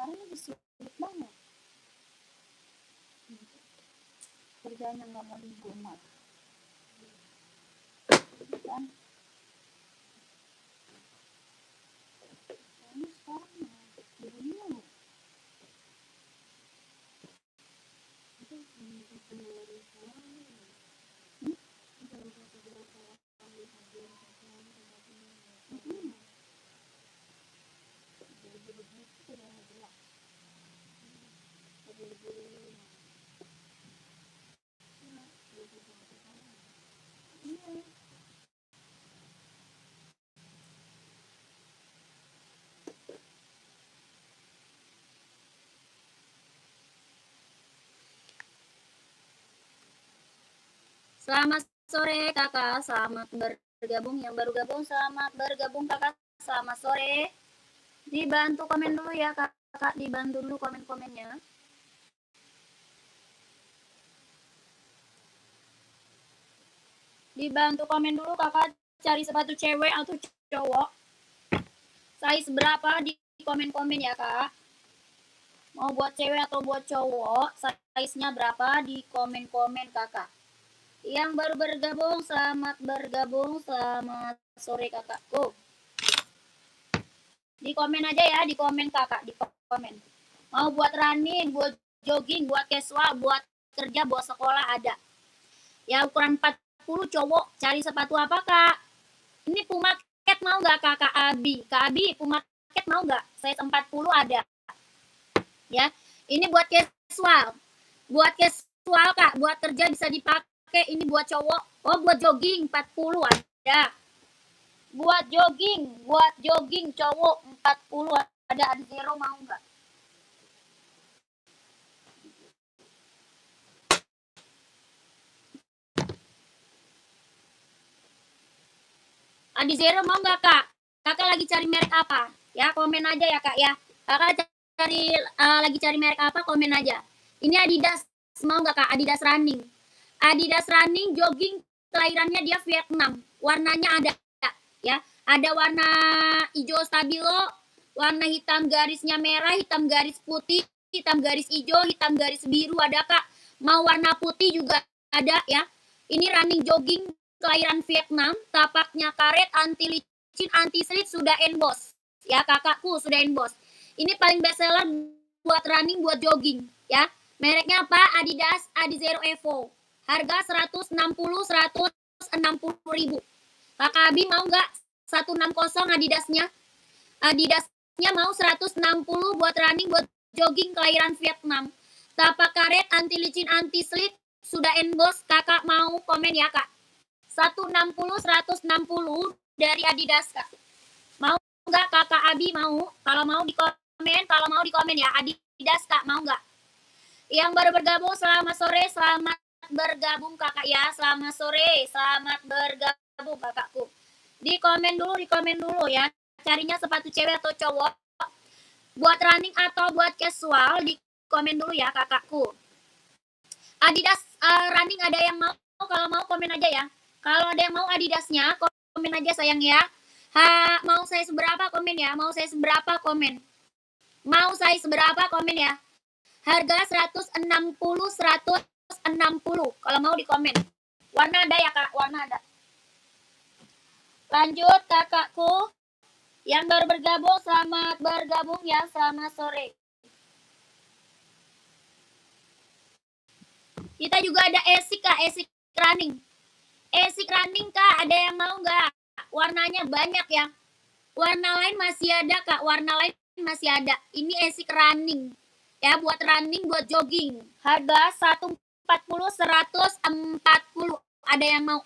kemarin lagi sibuk banget. Kerjanya nggak mau libur mah. Kan? Ini sekarang libur mulu. Selamat sore kakak, selamat bergabung. Yang baru gabung, selamat bergabung kakak, selamat sore. Dibantu komen dulu ya kakak, dibantu dulu komen-komennya. Dibantu komen dulu kakak, cari sepatu cewek atau cowok. Size berapa di komen-komen ya kak. Mau buat cewek atau buat cowok, size-nya berapa di komen-komen kakak. Yang baru bergabung, selamat bergabung, selamat sore kakakku. Di komen aja ya, di komen kakak, di komen. Mau buat running, buat jogging, buat casual, buat kerja, buat sekolah ada. Ya ukuran 40 cowok, cari sepatu apa kak? Ini Puma Cat mau nggak kakak Abi? Kak Abi, Puma Cat mau nggak? Size 40 ada. Ya, ini buat casual. Buat casual kak, buat kerja bisa dipakai. Ini buat cowok. Oh, buat jogging 40 ada. Buat jogging cowok 40 ada Adizero mau nggak? Adizero mau nggak kak? Kakak lagi cari merek apa? Ya komen aja ya kak ya. Kakak lagi cari merek apa? Komen aja. Ini Adidas mau nggak kak? Adidas running. Adidas running jogging kelahirannya dia Vietnam. Warnanya ada ya. Ada warna hijau stabilo, warna hitam garisnya merah, hitam garis putih, hitam garis hijau, hitam garis biru ada kak. Mau warna putih juga ada ya. Ini running jogging kelahiran Vietnam, tapaknya karet, anti licin, anti slip, sudah emboss. Ya kakakku sudah emboss. Ini paling best seller buat running, buat jogging ya. Mereknya apa? Adidas Adizero Evo. Harga 160 ribu. Kakak Abi mau nggak 160 Adidasnya? Adidasnya mau 160 buat running, buat jogging kelahiran Vietnam. Tapak karet, anti licin, anti slip, sudah emboss. Kakak mau komen ya kak? 160 dari Adidas kak. Mau nggak kakak Abi mau? Kalau mau di komen ya. Adidas kak mau nggak? Yang baru bergabung selamat sore, selamat bergabung kakak ya. Selamat sore, selamat bergabung kakakku. Di komen dulu ya. Carinya sepatu cewek atau cowok. Buat running atau buat casual, di komen dulu ya kakakku. Adidas running ada yang mau? Kalau mau komen aja ya. Kalau ada yang mau Adidasnya, komen aja sayang ya. Mau saya seberapa komen ya? Mau saya seberapa komen? Mau saya seberapa komen ya? Harga 160 kalau mau di komen. Warna ada ya kak? Warna ada. Lanjut kakakku. Yang baru bergabung, selamat bergabung ya. Selamat sore. Kita juga ada Esik kak, Esik running. Esik running kak, ada yang mau nggak? Warnanya banyak ya. Warna lain masih ada kak, warna lain masih ada. Ini Esik running. Ya buat running, buat jogging. Harga 140 140. Ada yang mau?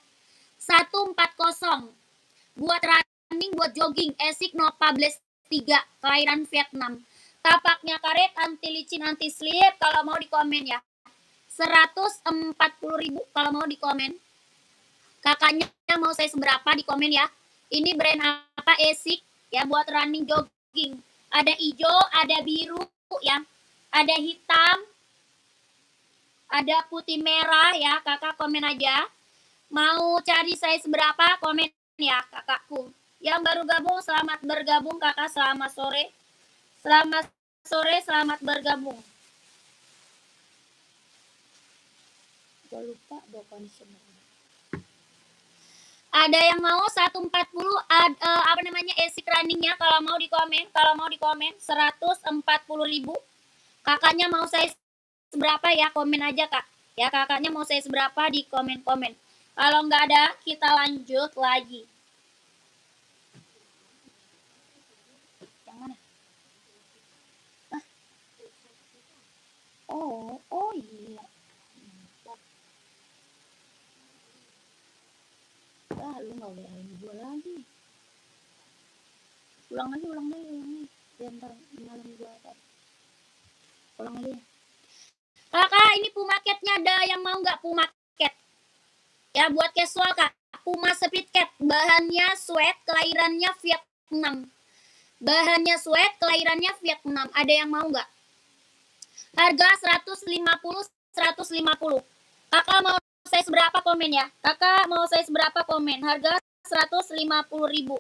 140. Buat running, buat jogging. Esik Nova Blast 3 kelahiran Vietnam. Tapaknya karet, anti licin, anti slip. Kalau mau di komen ya. 140 ribu kalau mau di komen. Kakaknya mau saya seberapa di komen ya. Ini brand apa? Esik ya buat running, jogging. Ada hijau, ada biru ya. Ada hitam, ada putih merah ya. Kakak komen aja. Mau cari size berapa? Komen ya kakakku. Yang baru gabung, selamat bergabung kakak. Selamat sore. Selamat sore, selamat bergabung. Gue lupa bawa conditioner. Ada yang mau 140 apa namanya basic runningnya, kalau mau di komen 140.000. Kakaknya mau saya seberapa ya, komen aja kak ya, kakaknya mau saya seberapa di komen. Kalau nggak ada kita lanjut lagi. Yang mana? Oh iya. Lu nggak boleh gue lagi. Ulang lagi. Biar malam gue ulang lagi. Kakak, ini Pumaketnya ada yang mau nggak Pumaket? Ya, buat casual kak. Puma Speed Cat, bahannya sweat, kelahirannya Vietnam. Bahannya sweat, kelahirannya Vietnam. Ada yang mau nggak? Harga 150. Kakak mau saya seberapa komen ya? Kakak mau saya seberapa komen? Harga 150.000.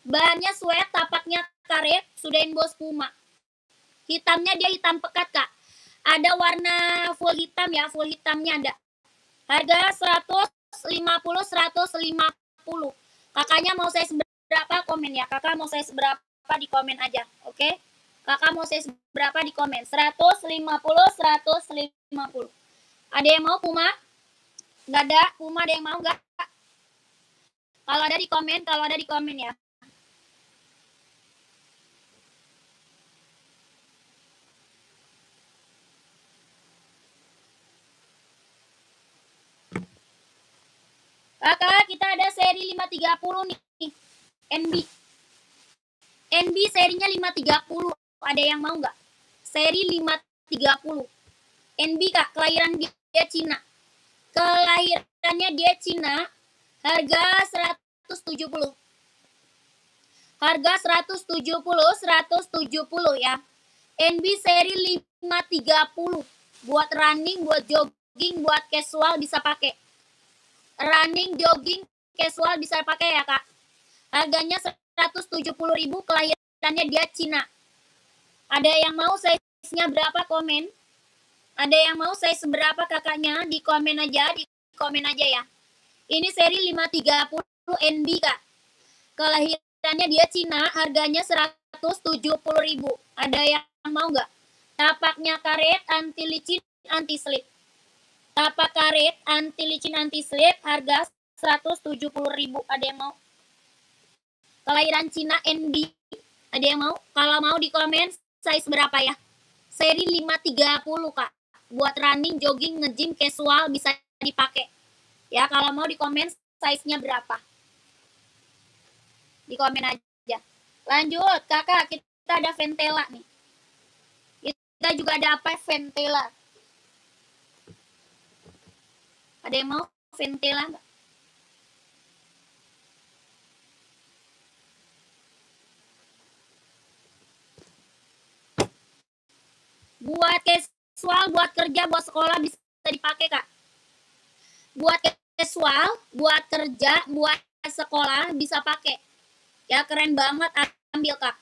Bahannya sweat, tapaknya karet, sudahin bos Puma. Hitamnya dia hitam pekat kak. Ada warna full hitam ya, full hitamnya ada. Harga 150. Kakaknya mau saya seberapa komen ya? Kakak mau saya seberapa di komen aja, oke? Kakak mau saya seberapa di komen? 150. Ada yang mau Puma? Nggak ada Puma, ada yang mau nggak? Kalau ada di komen ya. Kakak, kita ada seri 530 nih. NB serinya 530. Ada yang mau nggak? Seri 530. NB kak, kelahiran dia Cina. Kelahirannya dia Cina. Harga 170. Harga 170 ya. NB seri 530. Buat running, buat jogging, buat casual bisa pakai. Running, jogging, casual bisa pakai ya kak. Harganya 170.000, kelahirannya dia Cina. Ada yang mau size-nya berapa komen? Ada yang mau size seberapa kakaknya? Di komen aja ya. Ini seri 530 NB kak. Kelahirannya dia Cina, harganya 170.000. Ada yang mau nggak? Tapaknya karet, anti licin, anti slip. Tapak karet, anti licin, anti slip, harga 170.000. Ada yang mau? Kelahiran Cina NB. Ada yang mau? Kalau mau di komen size berapa ya? Seri 530 kak. Buat running, jogging, nge-gym, casual bisa dipakai. Ya, kalau mau di komen size-nya berapa? Di komen aja. Lanjut, kakak, kita ada Ventela nih. Kita juga ada apa? Ventela. Ada yang mau Ventela nggak? Buat casual, buat kerja, buat sekolah bisa dipakai kak. Buat casual, buat kerja, buat sekolah bisa pakai. Ya keren banget, ambil kak.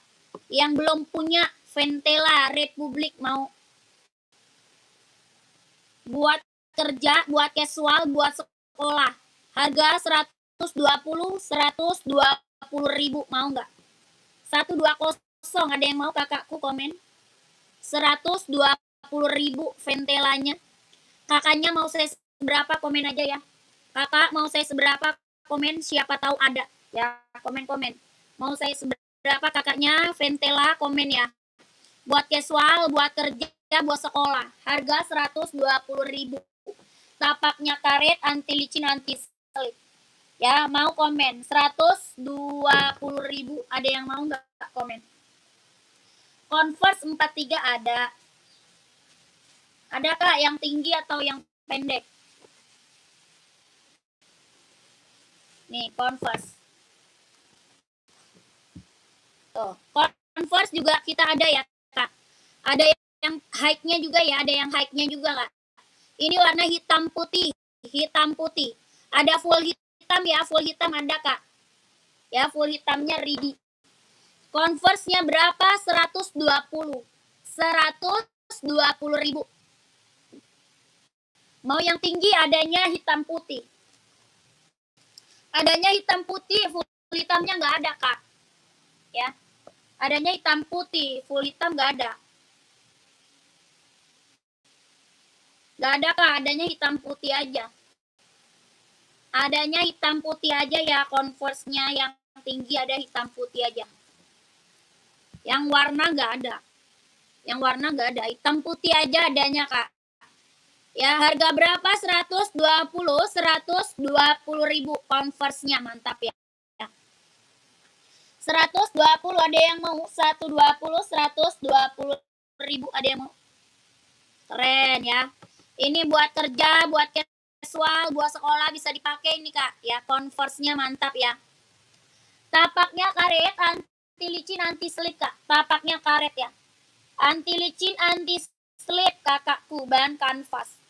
Yang belum punya Ventela Republik mau. Buat kerja, buat casual, buat sekolah. Harga 120.000, mau nggak? 120, ada yang mau kakakku komen? 120.000 Ventelanya. Kakaknya mau saya seberapa, komen aja ya. Kakak mau saya seberapa, komen, siapa tahu ada. Ya, komen. Mau saya seberapa kakaknya Ventela, komen ya. Buat casual, buat kerja, buat sekolah. Harga 120.000. Tapaknya karet, anti licin, anti slip. Ya, mau komen 120.000. Ada yang mau nggak komen? Converse 43 ada. Ada kak yang tinggi atau yang pendek? Nih, Converse. Tuh, Converse juga kita ada ya kak. Ada yang high-nya juga ya, kak. Ini warna hitam putih. Ada full hitam ya, full hitam ada kak. Ya, full hitamnya ready. Converse-nya berapa? 120. 120.000. Mau yang tinggi adanya hitam putih. Adanya hitam putih, full hitamnya nggak ada, Kak. Ya. Adanya hitam putih, full hitam nggak ada. Nggak ada, Kak. Adanya hitam putih aja. Adanya hitam putih aja ya, Converse-nya yang tinggi ada hitam putih aja. Yang warna nggak ada. Yang warna nggak ada. Hitam putih aja adanya, Kak. Ya, harga berapa? 120.000 Converse-nya, mantap ya. 120 ada yang mau? 120.000 ada yang mau? Keren ya. Ini buat kerja, buat casual, buat sekolah bisa dipakai ini, Kak. Ya, Converse-nya mantap ya. Tapaknya karet, anti licin, anti slip, Kak. Tapaknya karet ya. Anti licin, anti slip, kakakku, bahan kanvas.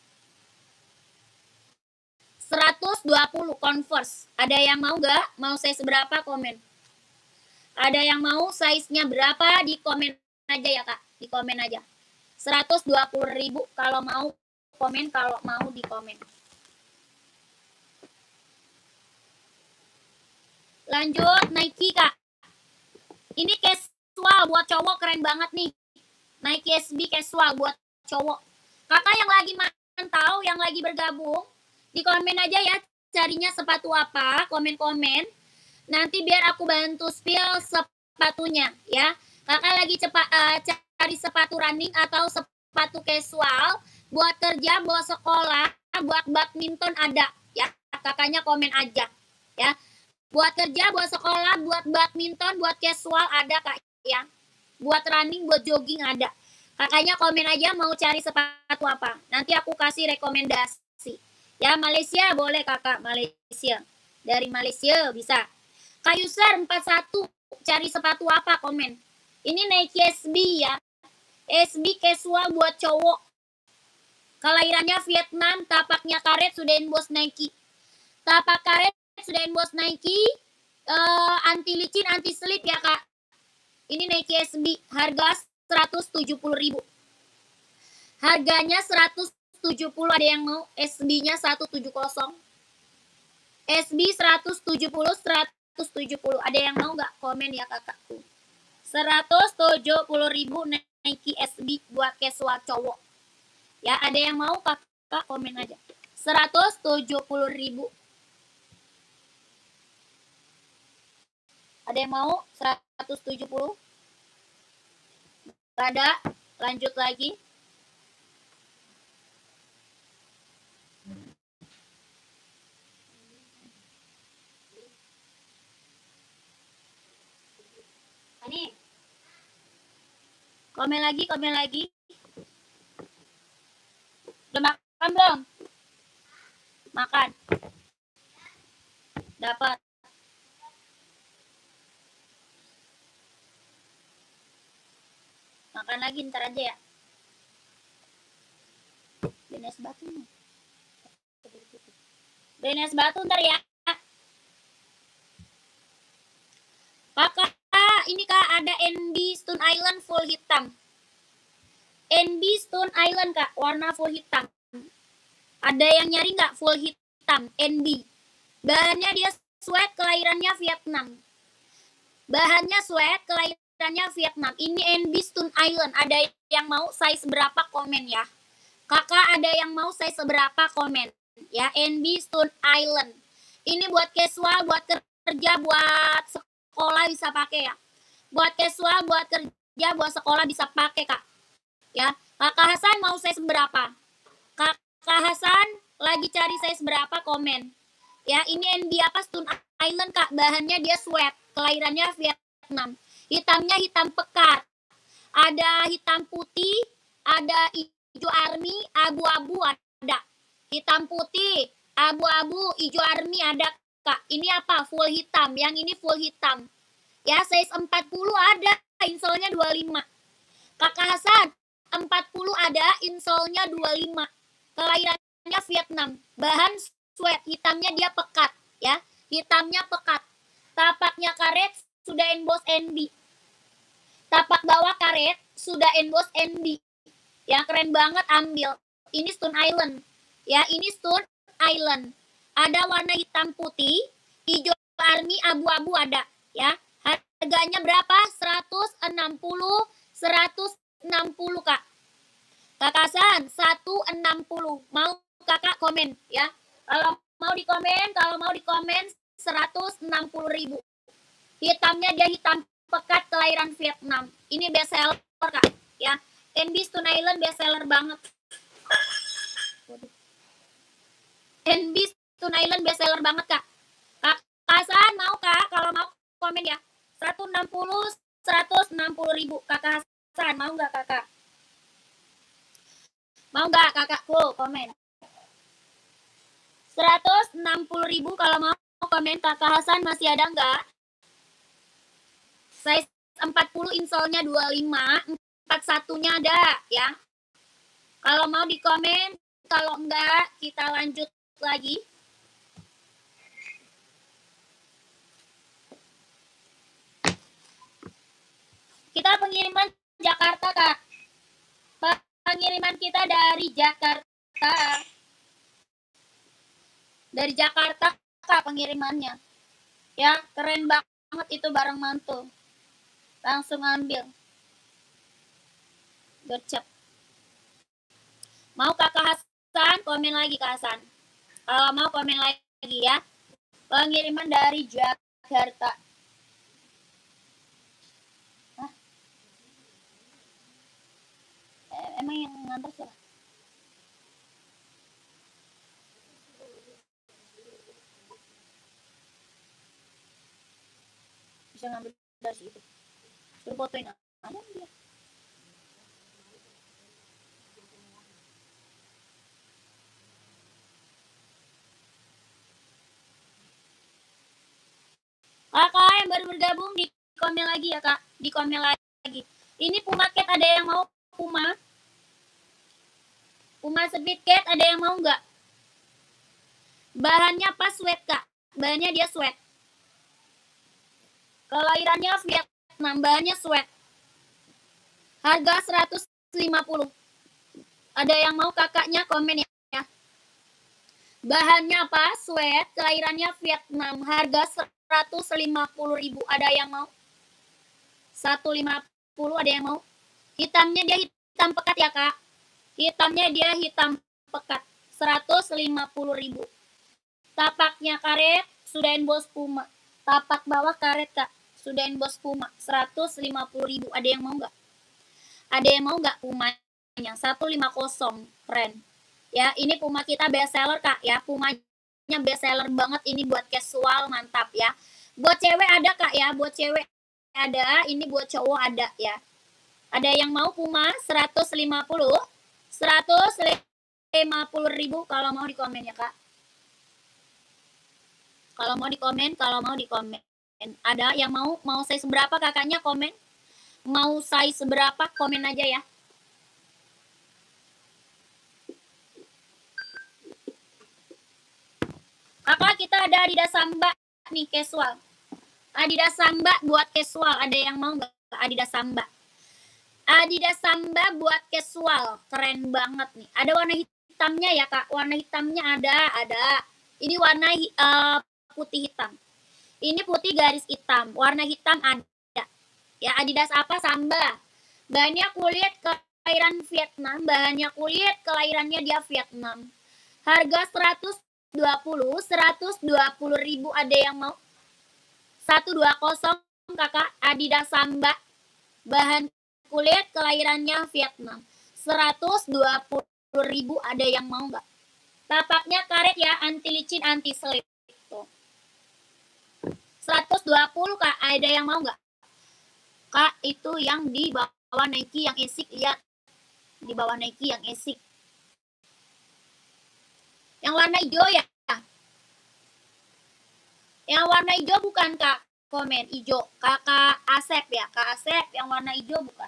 120 Converse. Ada yang mau nggak? Mau size berapa? Komen. Ada yang mau size-nya berapa? Di komen aja ya, Kak. Di komen aja. 120.000 kalau mau komen, kalau mau di komen. Lanjut Nike, Kak. Ini casual buat cowok, keren banget nih. Nike SB casual buat cowok. Kakak yang lagi mantau, yang lagi bergabung, di komen aja ya carinya sepatu apa, komen-komen. Nanti biar aku bantu spill sepatunya ya. Kakak lagi cari sepatu running atau sepatu casual buat kerja, buat sekolah, buat badminton ada ya. Kakaknya komen aja ya. Buat kerja, buat sekolah, buat badminton, buat casual ada, Kak ya. Buat running, buat jogging ada. Kakaknya komen aja mau cari sepatu apa. Nanti aku kasih rekomendasi. Ya, Malaysia boleh, Kakak. Malaysia. Dari Malaysia bisa. Kak User 41 cari sepatu apa? Komen. Ini Nike SB ya. SB casual buat cowok. Kelahirannya Vietnam, tapaknya karet, sudah emboss Nike. Tapak karet sudah emboss Nike. Anti licin, anti slip ya, Kak. Ini Nike SB. Harga 170.000. Harganya 170, ada yang mau? SB-nya 170. SB 170. Ada yang mau nggak? Komen ya, kakakku. 170.000 Nike SB buat casual cowok. Ya, ada yang mau? Kakak komen aja. 170.000. Ada yang mau? 170. Gak ada. Lanjut lagi. Ini. Komen lagi. Udah makan belum? Makan. Dapat. Makan lagi ntar aja ya. Benes batu. Benes batu ntar ya. Kakak, ini Kak ada NB Stone Island full hitam. NB Stone Island, Kak, warna full hitam. Ada yang nyari nggak full hitam? NB. Bahannya dia sweat, kelahirannya Vietnam. Bahannya sweat, kelahirannya Vietnam. Ini NB Stone Island. Ada yang mau size berapa? Komen ya. Kakak ada yang mau size berapa? Komen. Ya, NB Stone Island. Ini buat casual, buat kerja, buat sekolah bisa pakai ya. Buat casual, buat kerja, buat sekolah bisa pakai, Kak. Ya, Kakak Hasan mau size berapa? Kakak Hasan lagi cari size berapa? Komen. Ya, ini NB apa? Stone Island, Kak. Bahannya dia sweat, kelahirannya Vietnam. Hitamnya hitam pekat. Ada hitam putih, ada hijau army, abu-abu ada. Hitam putih, abu-abu, hijau army ada, Kak. Ini apa? Full hitam. Yang ini full hitam. Ya, size 40 ada, insolnya 25. Kakak Hasan, 40 ada, insolnya 25. Kelahirannya Vietnam. Bahan sweat, hitamnya dia pekat, ya. Hitamnya pekat. Tapaknya karet, sudah emboss NB. Tapak bawah karet, sudah emboss NB. Ya, keren banget, ambil. Ini Stone Island. Ya, ini Stone Island. Ada warna hitam putih, hijau army, abu-abu ada. Ya, harganya berapa? 160, 160 Kak. Kak Hasan, 160. Mau Kakak komen ya. Kalau mau di komen 160.000. Hitamnya dia hitam pekat kelahiran Vietnam. Ini best seller Kak ya. NB Stone Island best seller banget. NB Stone Island best seller banget Kak. Kak Hasan mau Kak? Kalau mau komen ya. 160.000 Kakak Hasan mau nggak Kakak? Mau nggak kakakku komen? 160.000 kalau mau komen. Kakak Hasan masih ada nggak? Size 40 insolnya 25, 41-nya ada ya. Kalau mau di komen, kalau enggak kita lanjut lagi. Kita pengiriman Jakarta Kak. Pengiriman kita dari Jakarta. Dari Jakarta Kak pengirimannya. Ya, keren banget itu barang mantul. Langsung ambil. Gercep. Mau Kakak Hasan, komen lagi Kak Hasan. Kalau mau komen lagi ya. Pengiriman dari Jakarta. Hah? Emang yang ngantar siapa? Bisa ngambil dari situ. Suruh fotoin ada dia. Kakak yang baru bergabung di komen lagi ya Kak. Di komen lagi. Ini Puma Cat ada yang mau Puma? Puma Speed Cat ada yang mau nggak? Bahannya apa? Sweat Kak. Bahannya dia sweat. Kelahirannya Vietnam. Bahannya sweat. Harga 150. Ada yang mau kakaknya komen ya. Bahannya apa? Sweat. Kelahirannya Vietnam. Harga 150.000. Ada yang mau? 150 ada yang mau? Hitamnya dia hitam pekat ya Kak. Hitamnya dia hitam pekat. 150.000. Tapaknya karet, sudah emboss Puma. Tapak bawah karet Kak. Sudah emboss Puma. 150.000. Ada yang mau nggak? Ada yang mau nggak Pumanya? 150. Keren. Ya, ini Puma kita best seller Kak ya. Pumanya best seller banget. Ini buat casual, mantap ya. Buat cewek ada Kak ya. Buat cewek ada. Ini buat cowok ada ya. Ada yang mau Puma 150? 150.000 kalau mau di komen ya Kak. Kalau mau di komen, Ada yang mau size seberapa kakaknya komen? Mau size seberapa komen aja ya. Kakak kita ada Adidas Samba nih casual. Adidas Samba buat casual. Ada yang mau nggak Adidas Samba? Adidas Samba buat casual. Keren banget nih. Ada warna hitamnya ya Kak. Warna hitamnya ada. Ini warna putih hitam. Ini putih garis hitam. Warna hitam ada. Ya, Adidas apa? Samba. Bahannya kulit kelahiran Vietnam. Bahannya kulit kelahirannya dia Vietnam. Harga 120.000 ada yang mau? 120 kakak. Adidas Samba. Bahan kulit kelahirannya Vietnam. 120.000 ada yang mau nggak? Tapaknya karet ya, anti licin, anti slip. 120 Kak, ada yang mau nggak? Kak, itu yang di bawah Nike yang esik, lihat. Di bawah Nike yang esik. Yang warna hijau ya? Yang warna hijau bukan Kak? Komen hijau. Kakak Asep ya? Kak Asep yang warna hijau bukan?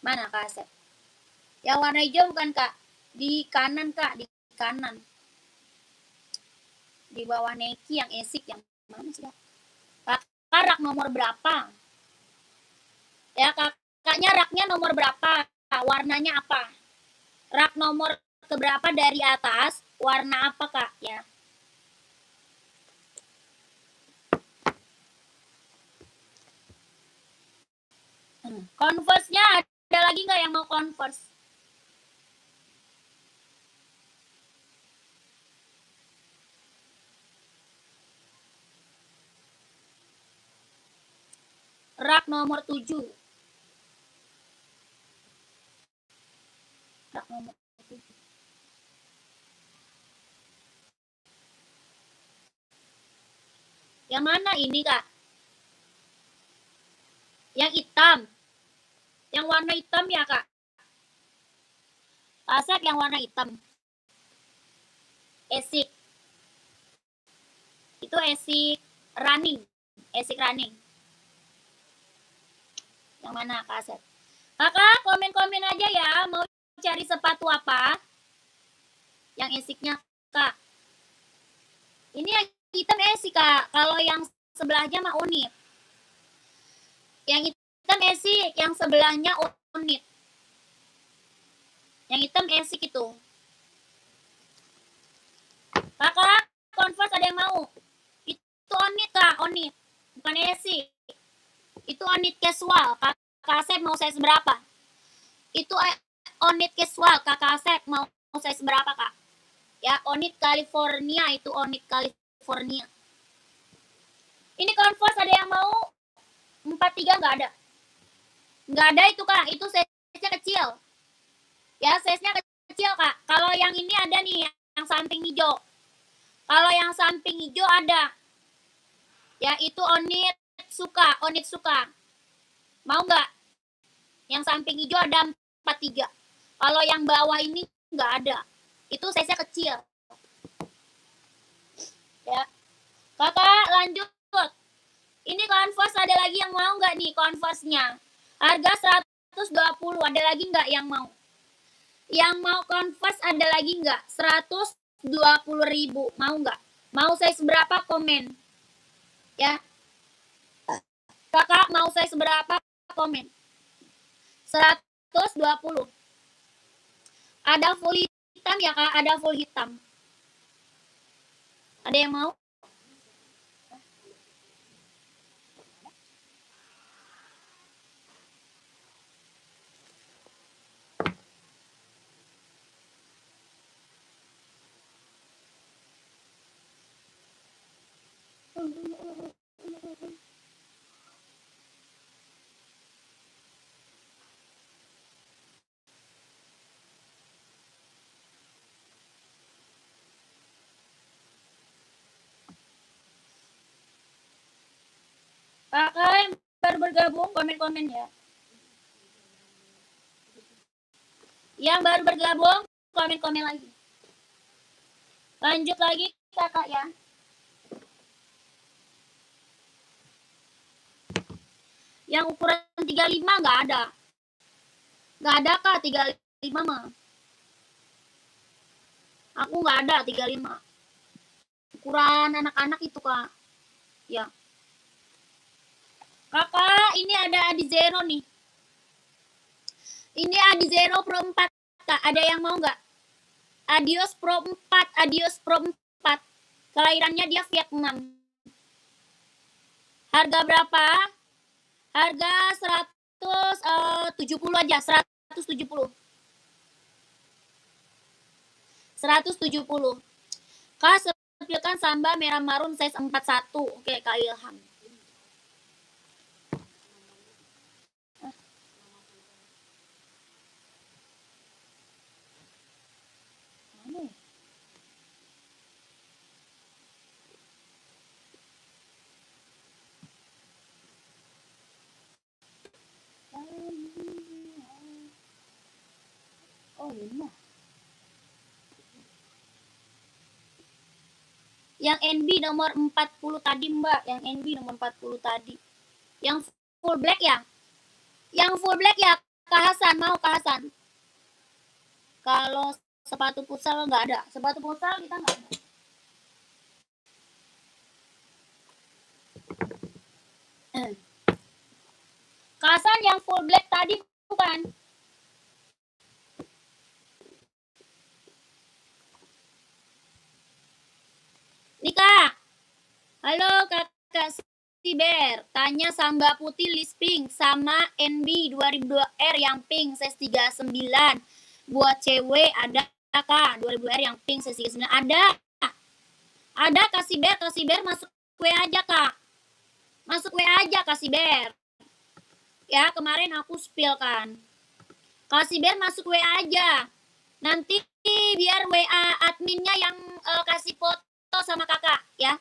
Mana Kak Asep? Yang warna hijau bukan Kak? Di kanan Kak, di kanan. Di bawah Neki yang esik yang mana sih Kak? Kakak rak nomor berapa? Ya kakaknya raknya nomor berapa? Warnanya apa? Rak nomor keberapa dari atas? Warna apa Kak? Ya. Converse-nya ada lagi nggak yang mau Converse? Rak nomor 7. Rak nomor 7. Yang mana ini Kak? Yang hitam. Yang warna hitam ya Kak? Asep yang warna hitam. Esik. Itu esik running. Esik running. Yang mana Kak Asep? Kakak komen-komen aja ya. Mau cari sepatu apa? Yang esiknya Kak. Ini yang hitam esik Kak. Kalau yang sebelahnya mah unit. Yang hitam esik. Yang sebelahnya unit. Yang hitam esik itu. Kakak, Converse ada yang mau? Itu onit Kak, onit. Bukan esik. Itu onit casual. Kakak Asep mau size berapa? Itu onit casual. Kakak Asep mau size berapa Kak? Ya, onit California. Itu onit California. Ini Converse ada yang mau? 43 nggak ada. Nggak ada itu Kak. Itu size-nya kecil. Ya, size-nya kecil Kak. Kalau yang ini ada nih, yang samping hijau. Kalau yang samping hijau ada. Ya, itu onit suka, onit suka. Mau nggak? Yang samping hijau ada 43. Kalau yang bawah ini nggak ada. Itu size-nya kecil. Ya. Kakak, lanjut. Ini Converse ada lagi yang mau nggak nih Converse-nya? Harga 120. Ada lagi nggak yang mau? Yang mau Converse ada lagi nggak? 120.000. Mau nggak? Mau size berapa? Komen. Ya. Kakak mau size berapa? Komen. 120. Ada full hitam ya Kak? Ada full hitam. Ada yang mau? Kakak yang baru bergabung komen-komen ya. Yang baru bergabung komen-komen lagi. Lanjut lagi Kakak ya. Yang ukuran 35 nggak ada. Nggak ada Kak 35 mah. Aku nggak ada 35. Ukuran anak-anak itu Kak. Ya. Kakak, ini ada Adi Zero nih. Ini Adi Zero Pro 4 Kak. Ada yang mau nggak? Adios Pro 4. Adios Pro 4. Kelahirannya dia Vietnam. Harga berapa? Harga 170 aja. 170. 170. Kak, sepilkan Samba merah marun size 41. Oke, Kak Ilham. Oh ini. Yang NB nomor 40 tadi Mbak. Yang NB nomor 40 tadi. Yang full black ya? Yang full black ya Kak Hasan. Mau Kak Hasan? Kalau sepatu futsal nggak ada. Sepatu futsal kita nggak ada. Kasan yang full black tadi bukan? Nika, halo kakak Siber, tanya Samba Putih list pink sama NB 2002R yang pink size 39. Buat cewek ada kak 2000R yang pink size 39 ada. Ada Kak Siber masuk WA aja kak. Masuk WA aja Kak Siber. Ya kemarin aku spill kan. Kak Siber masuk WA aja. Nanti biar WA adminnya yang kasih foto sama kakak ya.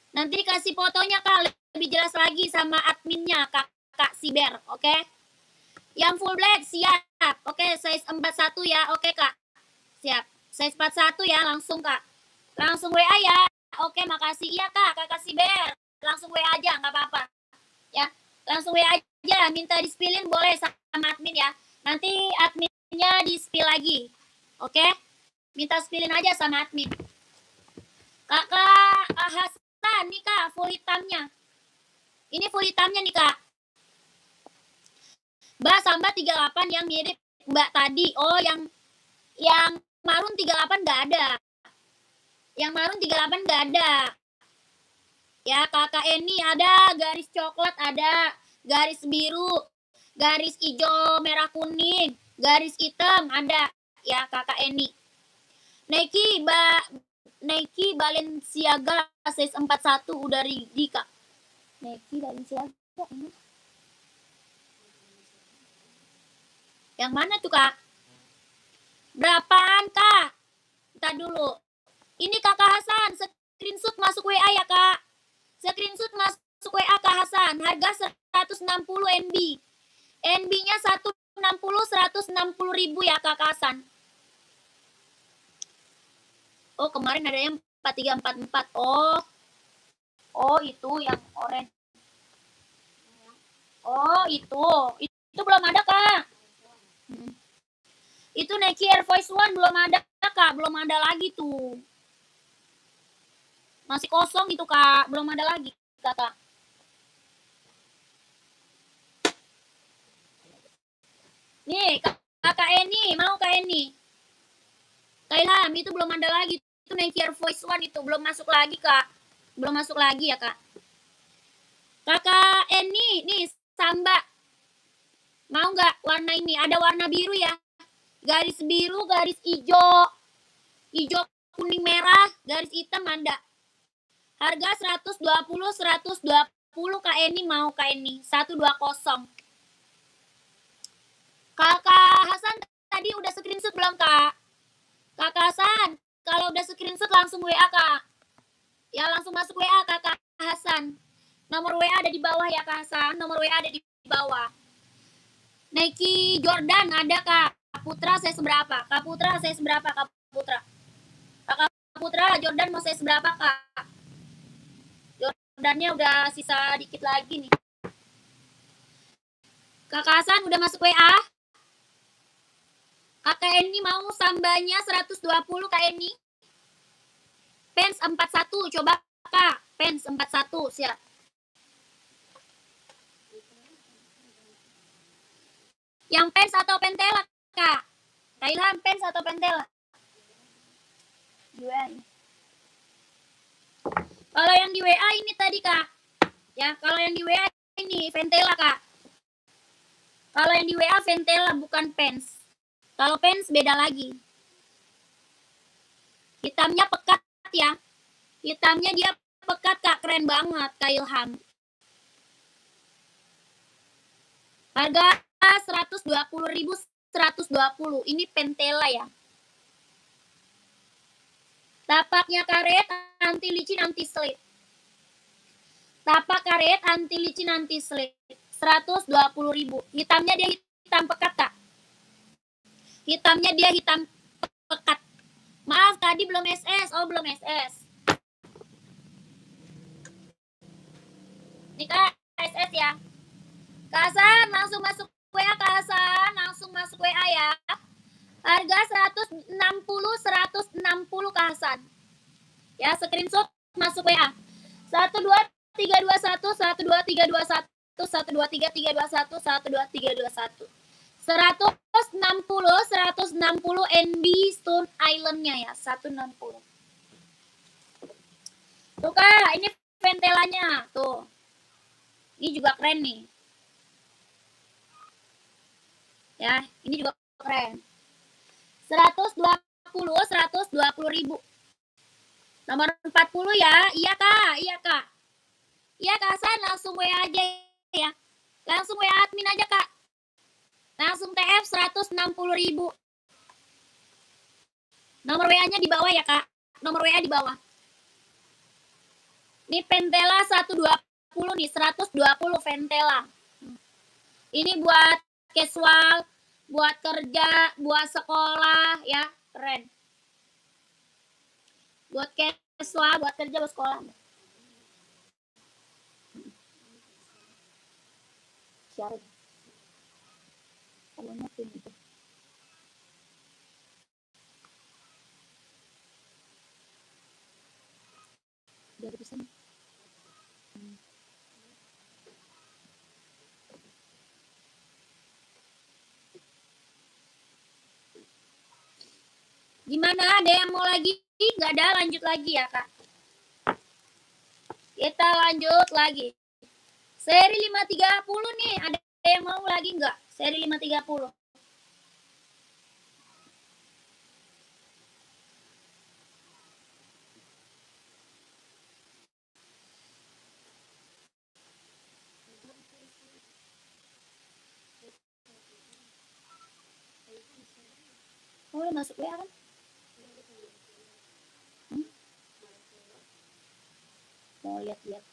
Nanti dikasih fotonya kak lebih jelas lagi sama adminnya kakak Siber, oke? Yang full black siap, oke size 41 ya, oke kak. Siap, size 41 ya langsung kak. Langsung WA ya, oke makasih iya kak kakak Siber. Langsung WA aja nggak apa-apa ya. Langsung WA aja, minta di-spillin boleh sama admin ya. Nanti adminnya di-spill lagi, oke? Minta spillin aja sama admin. Kakak Hasan nih kak, full hitamnya. Ini full hitamnya nih kak. Mbak Samba 38 yang mirip Mbak tadi. Oh yang marun 38 nggak ada. Yang marun 38 nggak ada. Ya kakak Eni ada garis coklat, ada garis biru, garis hijau merah kuning, garis hitam ada. Ya kakak Eni. Nike Balenciaga size 41 udah ready kak. Nike Balenciaga ini. Yang mana tuh kak? Berapaan kak? Ntar dulu. Ini kakak Hasan, screenshot masuk WA ya kak. Screenshot masuk WA kak Hasan. Harga 160 NB. NB-nya 160 ribu ya kak Hasan. Oh kemarin ada yang 4344. Oh itu yang orange. Oh itu belum ada kak. Itu Nike Air Force One belum ada kak, belum ada lagi tuh. Masih kosong itu kak, belum ada lagi kakak. Nih kakak Eni, mau kak Eni? Kak Ilham itu belum ada lagi. Itu Nike Air Force One itu belum masuk lagi kak. Belum masuk lagi ya kak. Kakak Eni, nih Samba. Mau nggak warna ini? Ada warna biru ya. Garis biru, garis hijau. Hijau kuning merah, garis hitam ada. Harga 120 Kak Eni mau Kak Eni. 120. Kakak Hasan tadi udah screenshot belum kak? Kakak Hasan, kalau udah screenshot langsung WA kak. Ya langsung masuk WA kakak Hasan. Nomor WA ada di bawah ya kak Hasan. Nomor WA ada di bawah. Nike Jordan ada kak. Putra saya seberapa? Kak Putra saya seberapa kak Putra? Kakak Putra Jordan mau saya seberapa kak? Jordannya udah sisa dikit lagi nih. Kakak Hasan udah masuk WA? Kakak Eni mau Sambanya 120 Kak Eni. Pens 41 coba kak. Pens 41 siap. Yang pens atau pentela kak? Kak Ilham pens atau pentela? Kalau yang di WA ini tadi kak. Ya kalau yang di WA ini pentela kak. Kalau yang di WA pentela bukan pens. Kalau pens beda lagi. Hitamnya pekat ya. Hitamnya dia pekat kak, keren banget Kak Ilham. Harga 120.120. Ini pentela ya. Tapaknya karet, anti licin, anti slip. Tapak karet, anti licin, anti slip. 120.000. Hitamnya dia hitam pekat kak. Hitamnya dia hitam pekat. Maaf tadi belum SS. Oh belum SS. Ini kak SS ya. Kak Hasan langsung masuk WA Kak Hasan. Langsung masuk WA ya. Harga 160 ke Hasan. Ya, screenshot masuk WA. 12321 12321 12321 12321. 160 NB Stone Island-nya ya, 160. Tuh Kak, ini ventelanya tuh. Ini juga keren nih. Ya, ini juga keren. 120 ribu. Nomor 40 ya. Iya Kak, iya Kak. Iya Kak Hasan, langsung WA aja ya. Langsung WA admin aja Kak. Langsung TF 160 ribu. Nomor WA-nya di bawah ya Kak. Nomor WA di bawah. Ini Ventela 120 nih, 120 Ventela. Ini buat casual, buat kerja, buat sekolah ya, keren. Buat casual, buat kerja, buat sekolah. Syarat. Kalau ngerti gitu. Dari pesan. Gimana? Ada yang mau lagi? Nggak ada, lanjut lagi ya Kak. Kita lanjut lagi. Seri 530 nih, ada yang mau lagi nggak? Seri 530. Oh, udah masuk WA kan? Mau lihat-lihat.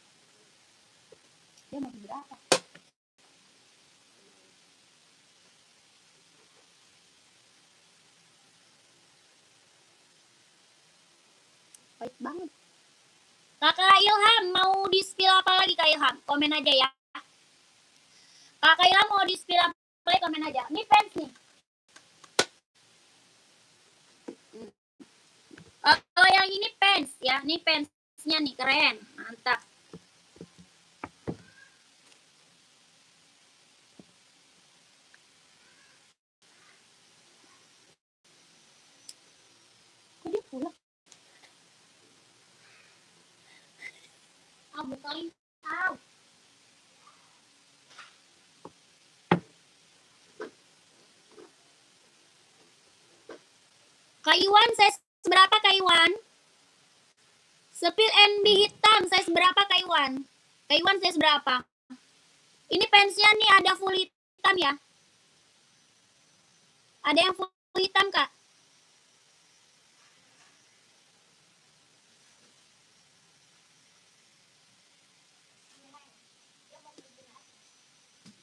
Dia mau berapa? Baik banget. Kakak Ilham mau di-spill apa lagi Kak Ilham? Komen aja ya. Kakak Ilham mau di-spill apa lagi? Komen aja. Ini fans nih. Kalau yang ini fans ya, ini fansnya nih keren, mantap. Kok dia pulang? Bukain. Kak Iwan, size berapa Kak Iwan? Sepil NB hitam, size berapa Kak Iwan? Kak Iwan size berapa? Ini fansnya nih ada full hitam ya. Ada yang full hitam Kak?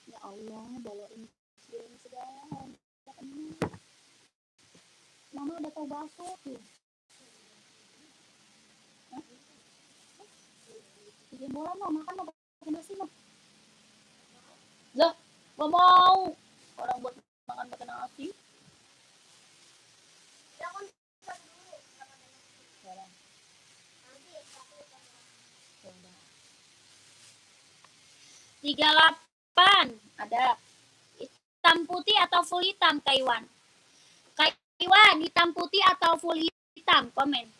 Ya Allah, bawain segala. Mama udah tahu bakso tuh. Bikin bola mau makan mau pakai nasi mau. Lah, gak mau. Orang buat makan pakai nasi. 38 ada hitam putih atau full hitam Kak Iwan? Kak Iwan hitam putih atau full hitam? Komen.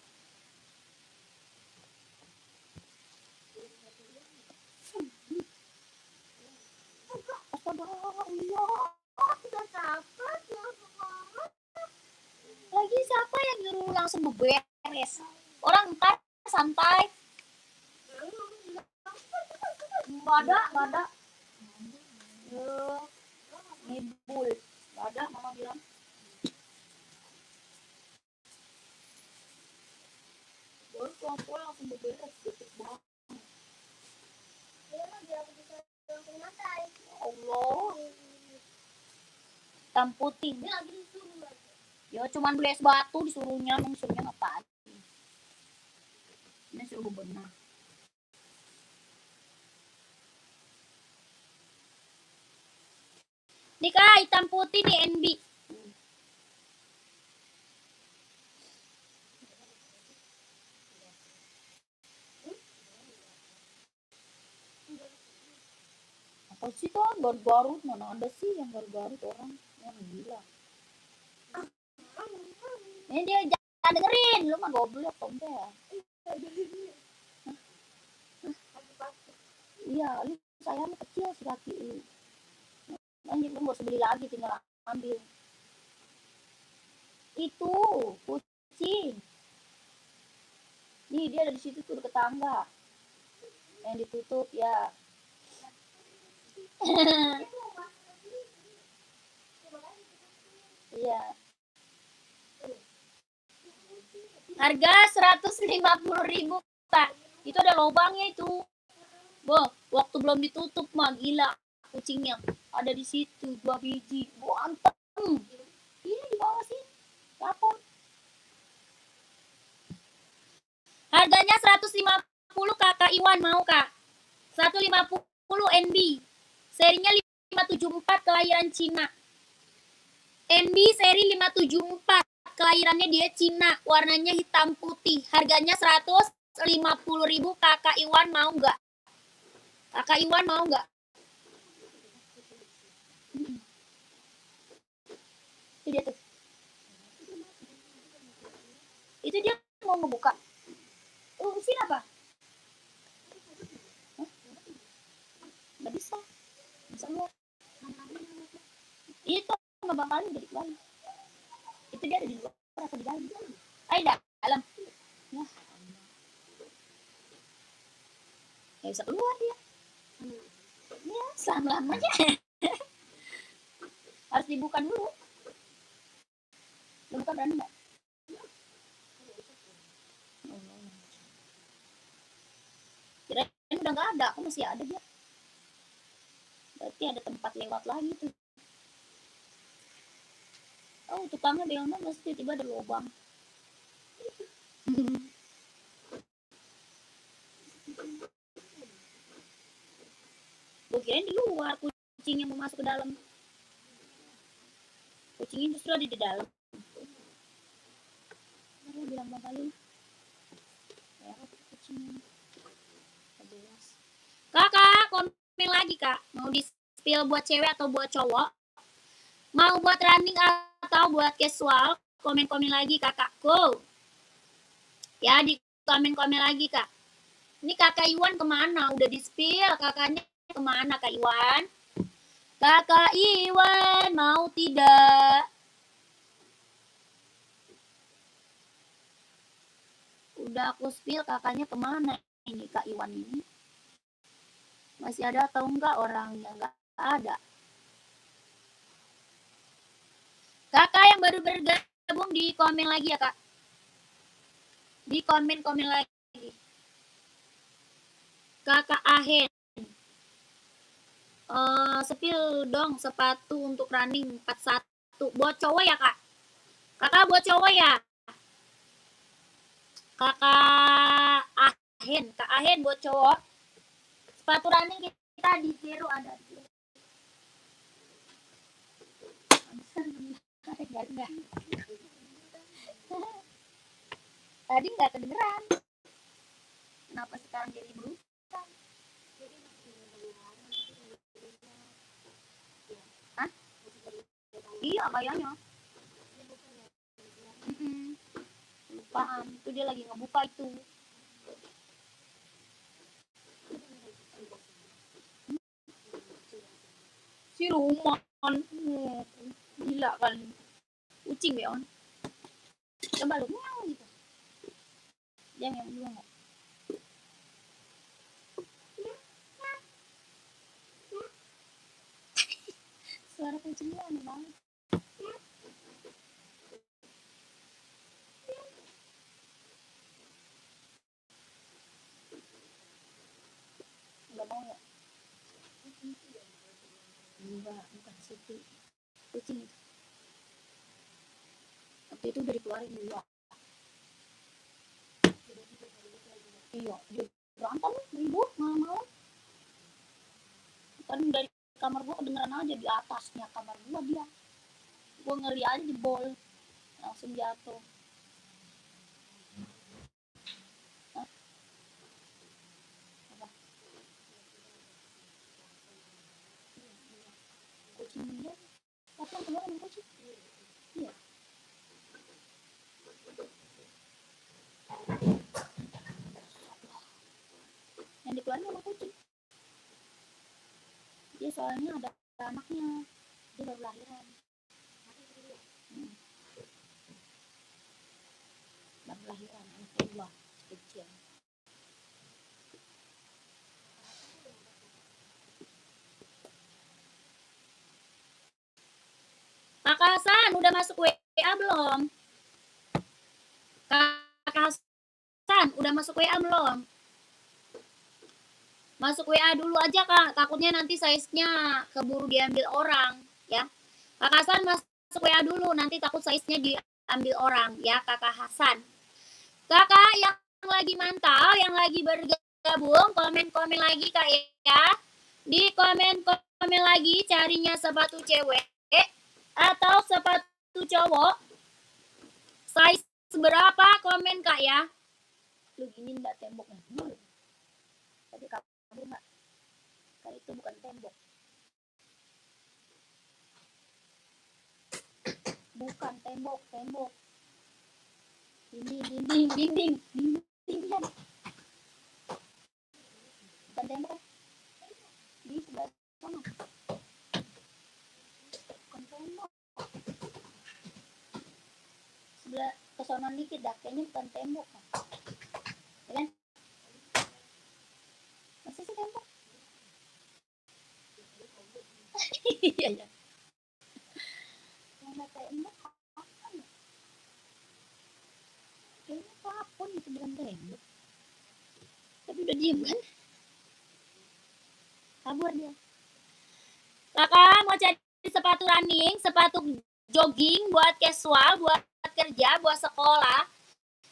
Lagi siapa yang nyuruh langsung beberes? Orang ntar santai. Nggak ada. Ngibul. Nggak ada, mama bilang. Baru pulang langsung beberes. Gitu banget. Allah. Hitam putih. Ya cuman beli es batu disuruhnya ngapain? Ini suruh bebenah. Nih Kak, hitam putih nih NB. Pasti kan Garut-Garut, mana ada sih yang Garut-Garut orang yang gila. Ini dia jangan dengerin, lu mah goblok tombe ya. Iya, lu sayangnya kecil si kaki lu. Anjir, lu gak usah beli lagi, tinggal ambil. Itu kucing. Nih dia ada di situ tuh deket tangga. Yang ditutup ya. Iya. Harga 150.000 Kak. Itu ada lubangnya itu. Boh, waktu belum ditutup mah gila kucingnya. Ada di situ 2 biji. Buantem. Ini di bawah sih. Lapor. Harganya 150 Kakak Iwan mau Kak. 150 NB. Serinya 574 kelahiran Cina. NB seri 574. Kelahirannya dia Cina. Warnanya hitam putih. Harganya 150.000 Kakak Iwan mau nggak? Kakak Iwan mau nggak? Itu dia tuh. Itu dia mau ngebuka. Usin apa? Hah? Nggak bisa. Bisa luar. Itu sama Bang Kali udah di dalam. Itu dia ada di luar atau di dalam? Ayo dalam. Nah. Ya bisa keluar dia. Ya, selama-lamanya. Harus dibuka dulu. Dibuka berani nggak? Kirain udah nggak ada, aku masih ada dia. Berarti ada tempat lewat lagi tuh. Oh, tukangnya Beona mesti tiba ada lubang. Gue kirain di luar kucing yang mau masuk ke dalam. Kucingnya justru ada di dalam. Aku bilang Bang Kali. Ya, kucingnya. Kakak, komen lagi kak. Mau di spill buat cewek atau buat cowok? Mau buat running atau buat casual? Komen-komen lagi kakakku. Ya, di komen-komen lagi kak. Ini kakak Iwan kemana? Udah di spill kakaknya kemana kak Iwan? Kakak Iwan mau tidak? Udah aku spill kakaknya kemana ini kak Iwan ini? Masih ada atau enggak orangnya? Enggak ada. Kakak yang baru bergabung di komen lagi ya kak. Di komen-komen lagi. Kakak Ahen. Sepil dong sepatu untuk running 41. Buat cowok ya kak? Kakak buat cowok ya? Kakak Ahen. Kak Ahen buat cowok. Sepatu running kita di zero ada. Tadi nggak kedengeran. Kenapa sekarang jadi berubah? Hah? Iya kayaknya. Lupaan. Itu dia lagi ngebuka itu. Si Ruman. Gila kali. Kucing ya on. Coba lu miau gitu. Dia miau dulu nggak? Suara kucingnya aneh banget. Nggak mau ya? Enggak, bukan situ. Kucing itu. Waktu itu udah dikeluarin dulu. Iya, dia berantem ribut malam-malam. Kan dari kamar gua kedengeran aja di atasnya kamar gua dia. Gua ngeli aja jebol. Langsung jatuh. Hah? Apa? yang keluar sama kucing. Iya. Yang dikeluarin sama kucing. Dia soalnya ada anaknya, dia baru lahiran. Baru lahiran anak kedua kecil. Kak Hasan udah masuk WA belum? Kak Hasan udah masuk WA belum? Masuk WA dulu aja Kak, takutnya nanti size-nya keburu diambil orang ya. Kak Hasan masuk WA dulu, nanti takut size-nya diambil orang ya Kakak Hasan. Kakak yang lagi mantau, yang lagi bergabung, komen-komen lagi Kak ya. Di komen-komen lagi carinya sepatu cewek atau sepatu cowok. Size berapa komen Kak ya. Lu gini enggak temboknya. Tadi kabur enggak? Kali itu bukan tembok. Bukan tembok, tembok. Dinding kan. Bukan tembok. Di sebelah sana. Bukan tembok. Sebelah kesonan dikit dah, kayaknya bukan tembok kan. Ya kan? Masih sih tembok. Iya ya. Mana tembok apa ya? Kayaknya plafon itu bukan tembok. Tapi udah diem kan? Kabur dia. Kakak mau cari sepatu running, sepatu jogging buat casual, buat kerja, buat sekolah,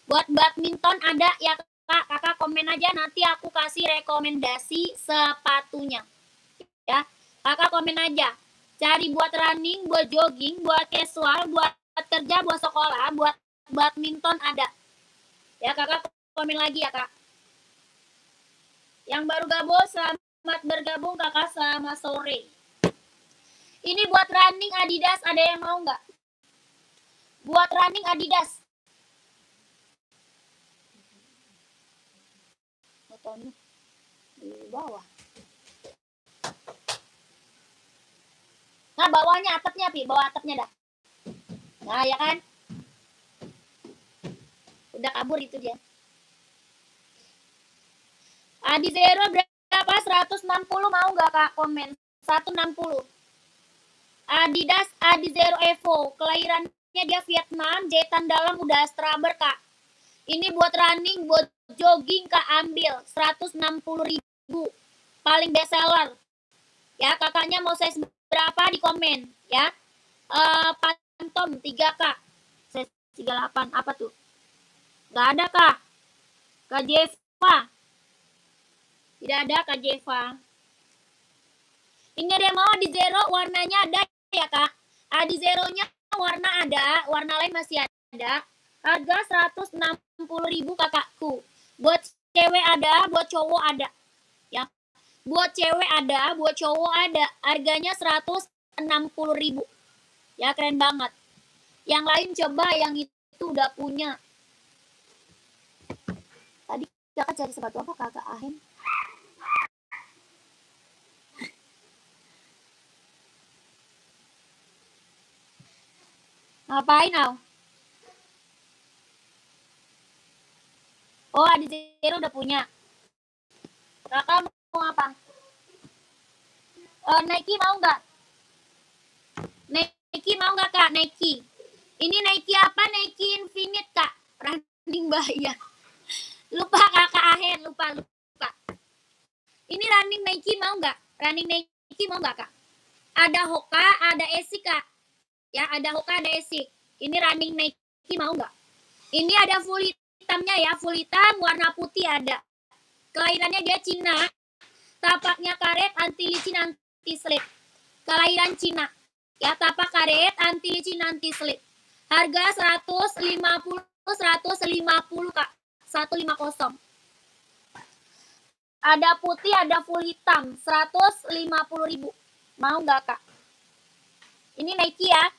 buat badminton ada ya Kak. Kakak komen aja, nanti aku kasih rekomendasi sepatunya ya. Kakak komen aja, cari buat running, buat jogging, buat casual, buat kerja, buat sekolah, buat badminton ada ya. Kakak komen lagi ya Kak. Yang baru gabung, selamat bergabung Kakak, selamat sore. Ini buat running Adidas, ada yang mau nggak? Buat running Adidas. Fotonya di bawah. Nah, bawahnya atapnya, Pi. Bawah atapnya dah. Nah, ya kan? Udah kabur itu dia. Adi Zero berapa? 160 mau nggak Kak? Komen. 160. Adidas Adi Zero Evo, kelahirannya dia Vietnam, jahitan dalam udah straber Kak. Ini buat running, buat jogging Kak, ambil 160.000, paling best seller. Ya, kakaknya mau size berapa di komen ya. Phantom 3 Kak, size 38 apa tuh? Gak ada Kak. Kak Jeva, tidak ada Kak Jeva. Ini ada yang mau Adi Zero, warnanya ada ya Kak. Adi Zero-nya warna ada, warna lain masih ada. Harga 160.000 kakakku. Buat cewek ada, buat cowok ada. Ya. Buat cewek ada, buat cowok ada. Harganya 160.000. Ya, keren banget. Yang lain coba yang itu udah punya. Tadi kakak cari sepatu apa Kakak Ahem? Ngapain Au? Oh, Adi Zero udah punya. Kakak mau apa? Nike mau nggak? Nike mau nggak Kak? Nike. Ini Nike apa? Nike Infinite Kak. Running bahaya. Lupa Kakak Ahen, lupa. Ini running Nike mau nggak? Running Nike mau nggak Kak? Ada Hoka, ada Asics Kak. Ya, ada Hoka, ada Asics. Ini running Nike mau nggak? Ini ada full hitamnya ya, full hitam, warna putih ada. Kelahirannya dia Cina. Tapaknya karet, anti licin, anti slip. Kelahiran Cina. Ya, tapak karet, anti licin, anti slip. Harga 150 Kak. 150. Ada putih, ada full hitam. 150.000. Mau nggak Kak? Ini Nike ya.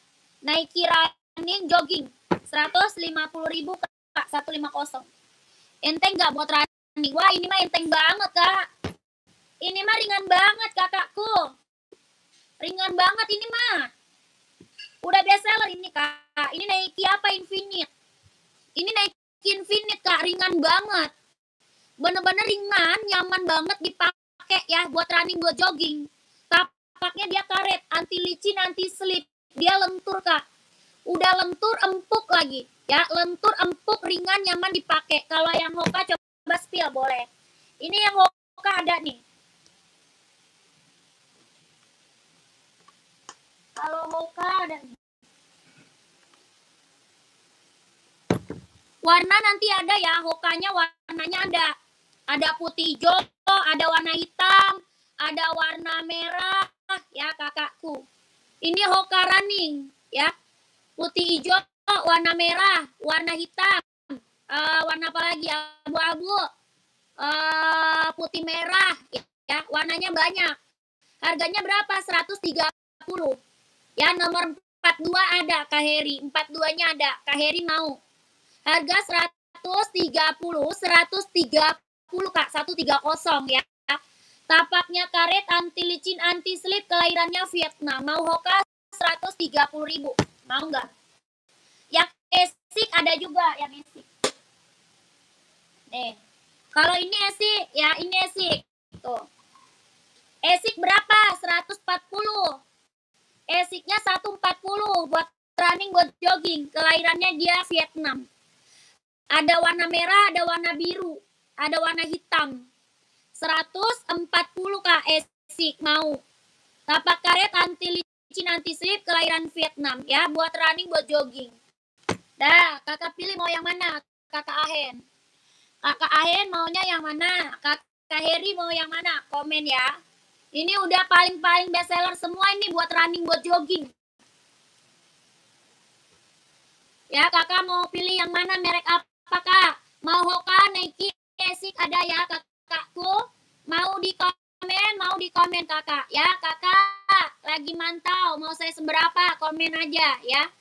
Nike running jogging 150.000 Kak, 150. Enteng nggak buat running? Wah, ini mah enteng banget, Kak. Ini mah ringan banget, kakakku. Ringan banget ini mah. Udah best seller ini, Kak. Ini Nike apa? Infinite. Ini Nike Infinite, Kak. Ringan banget. Bener-bener ringan, nyaman banget dipakai ya buat running, buat jogging. Tapaknya dia karet, anti licin, anti slip. Dia lentur, Kak. Udah lentur, empuk lagi. Ya, lentur, empuk, ringan, nyaman dipakai. Kalau yang Hoka coba spill boleh. Ini yang Hoka ada nih. Kalau Hoka ada nih. Warna nanti ada ya, Hokanya warnanya ada. Ada putih hijau, ada warna hitam, ada warna merah ya kakakku. Ini Hoka running ya. Putih hijau, warna merah, warna hitam, warna apa lagi? Abu-abu, putih merah ya. Warnanya banyak. Harganya berapa? 130. Ya, nomor 42 ada Kak Heri. 42-nya ada. Kak Heri mau. Harga 130 Kak, 130 ya. Tapaknya karet, anti licin, anti slip, kelahirannya Vietnam. Mau Hoka 130.000. Mau nggak? Yang esik ada juga, yang esik. Nih. Kalau ini esik, ya ini esik. Tuh. Esik berapa? 140. Esiknya 140 buat running, buat jogging. Kelahirannya dia Vietnam. Ada warna merah, ada warna biru, ada warna hitam. 140 Kak, esik mau. Tapak karet, anti licin, anti slip, kelahiran Vietnam ya, buat running, buat jogging. Dah, kakak pilih mau yang mana? Kakak Ahen. Kakak Ahen maunya yang mana? Kakak Heri mau yang mana? Komen ya. Ini udah paling-paling best seller semua ini buat running, buat jogging. Ya, kakak mau pilih yang mana, merek apa kak? Mau Hoka, Nike, esik ada ya kakakku? Mau di komen kakak ya. Kakak lagi mantau, mau saya seberapa? Komen aja ya.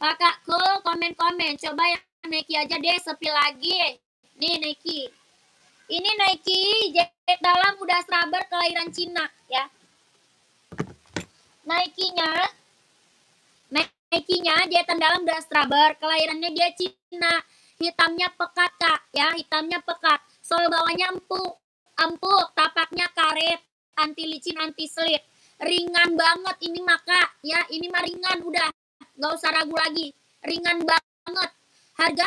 Kakakku komen-komen. Coba yang Nike aja deh, sepi lagi. Nih Nike. Ini Nike jaket dalam udah rubber, kelahiran Cina ya. Nike-nya jahitan dalam udah rubber, kelahirannya dia Cina. Hitamnya pekat kak ya, hitamnya pekat. Sol bawahnya empuk, tapaknya karet, anti licin, anti slip. Ringan banget ini maka ya, ini mah ringan udah, nggak usah ragu lagi. Ringan banget. Harga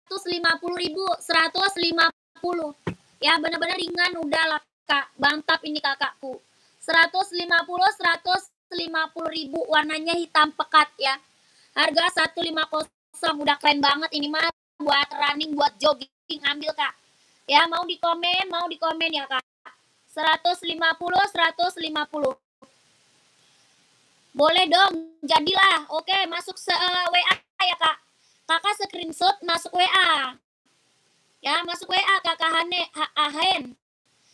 150.000, 150. Ya bener-bener ringan udah lah kak, mantap ini kakakku. 150.000, warnanya hitam pekat ya. Harga 150, udah keren banget ini mah buat running, buat jogging, ambil kak. Ya mau di komen ya kak. 150. Boleh dong, jadilah. Oke, masuk WA ya kak. Kakak screenshot masuk WA. Ya, masuk WA kakak Ahen.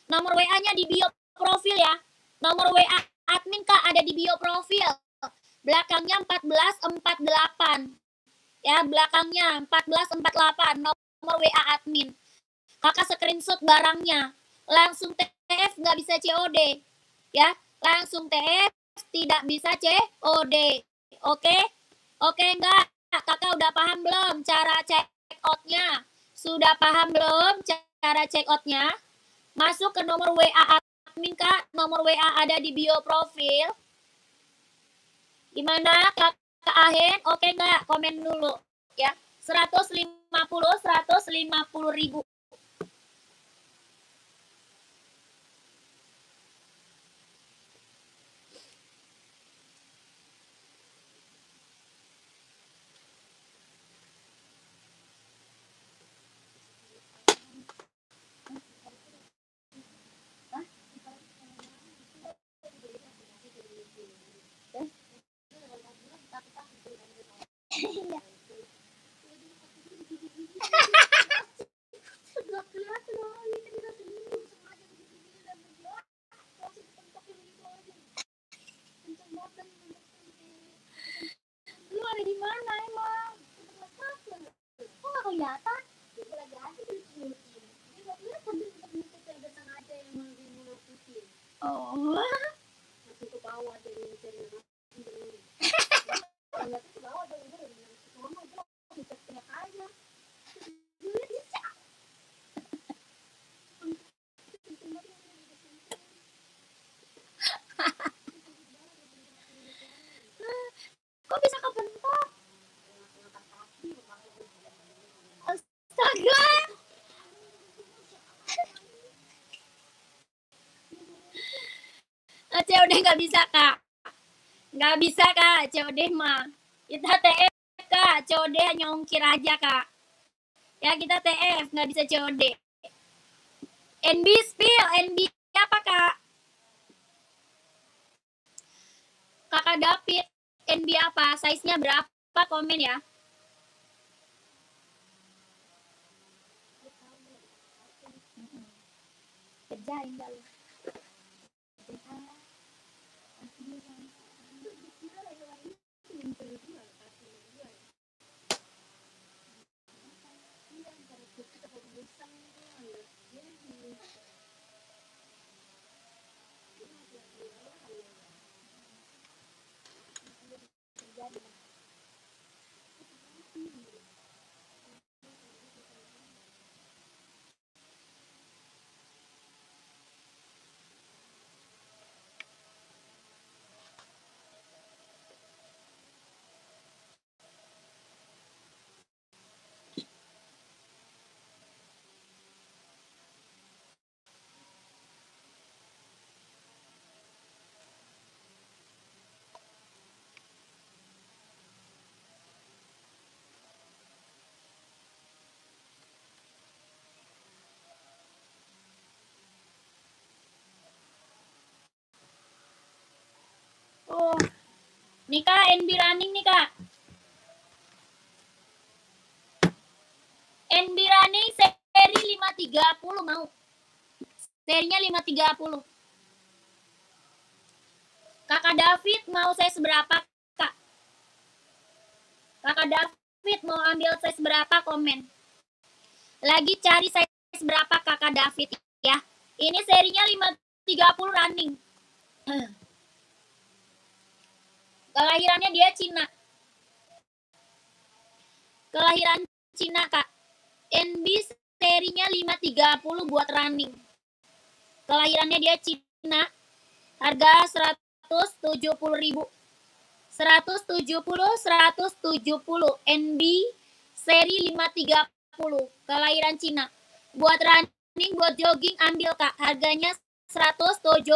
Nomor WA-nya di bio profil ya. Nomor WA admin kak ada di bio profil. Belakangnya 1448. Ya, belakangnya 1448. Nomor WA admin. Kakak screenshot barangnya. Langsung TF, nggak bisa COD. Ya, langsung TF, tidak bisa COD. Oke? Oke enggak? Kakak udah paham belum cara check out-nya? Sudah paham belum cara check out-nya? Masuk ke nomor WA admin kak. Nomor WA ada di bio profil. Gimana kakak Ahen? Oke enggak? Komen dulu ya. 150.000. Oh. Kok bisa kebentuk? Astaga. COD nggak bisa kak. Nggak bisa kak, COD mah. Kita TF kak, COD hanya ongkir aja kak. Ya kita TF, nggak bisa COD. NB spill, NB apa kak? Kakak David, NB apa? Size-nya berapa? Komen ya. Kerjain dulu. Oh, nih kak, NB running nih kak. NB running seri 530 mau. Serinya 530. Kakak David mau size berapa kak? Kakak David mau ambil size berapa? Komen. Lagi cari size berapa kakak David ya. Ini serinya 530 running. Kelahirannya dia Cina. Kelahiran Cina kak. NB serinya 530 buat running. Kelahirannya dia Cina. Harga 170.000. 170 NB seri 530. Kelahiran Cina. Buat running, buat jogging ambil kak. Harganya 170.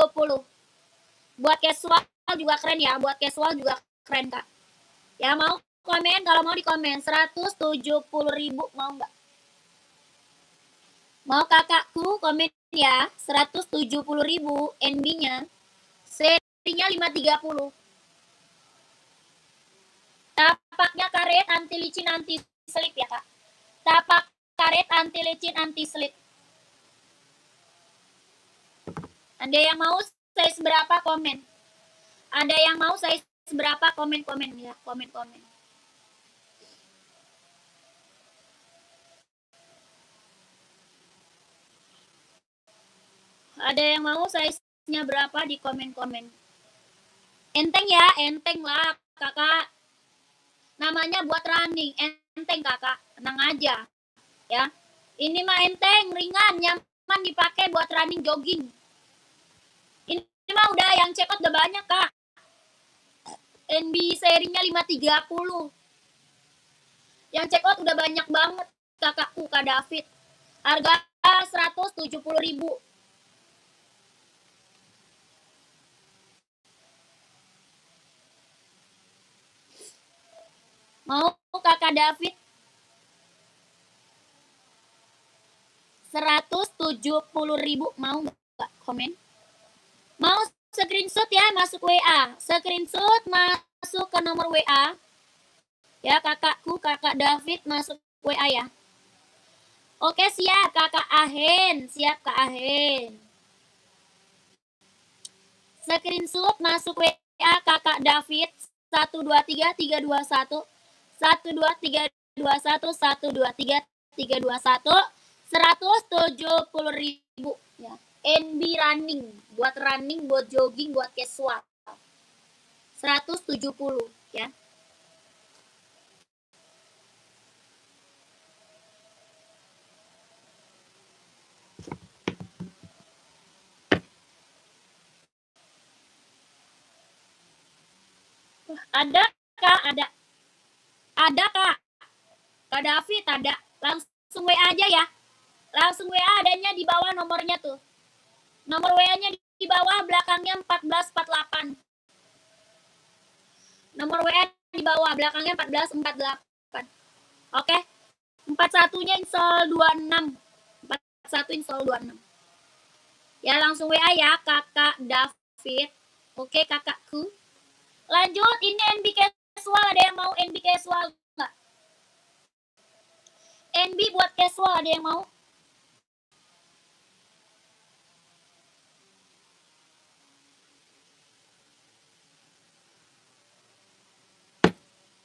Buat casual juga keren ya. Buat casual juga keren kak. Ya mau komen, kalau mau di komen. 170.000 mau nggak? Mau kakakku komen ya. 170.000 NB-nya. Serinya 530. Tapaknya karet, anti licin, anti slip ya kak. Tapak karet, anti licin, anti slip. Ada yang mau size berapa? Komen. Ada yang mau size berapa? Komen-komen ya. Komen-komen. Ada yang mau size-nya berapa? Di komen-komen. Enteng ya, enteng lah kakak. Namanya buat running, enteng kakak. Tenang aja ya. Ini mah enteng, ringan, nyaman dipakai buat running, jogging. Ini mah udah yang check out udah banyak kak. NB serinya 530. Yang check out udah banyak banget kakakku kak David. Harga 170.000. Mau kakak David 170.000 mau nggak? Komen. Mau screenshot ya, masuk WA. Screenshot masuk ke nomor WA. Ya kakakku, kakak David masuk WA ya. Oke siap kakak Ahen, siap kak Ahen. Screenshot masuk WA kakak David 123321 12321 123 321 170.000 ya. NB running, buat running, buat jogging, buat casual. 170 ya. Ada Kak, ada. Ada Kak. Kak David ada. Langsung WA aja ya. Langsung WA, adanya di bawah nomornya tuh. Nomor WA-nya di bawah, belakangnya 1448. Nomor WA di bawah, belakangnya 1448. Oke. 41-nya install 26. 41 install 26. Ya langsung WA ya Kakak David. Oke kakakku. Lanjut, ini NB casual, ada yang mau NB casual enggak? NB buat casual ada yang mau?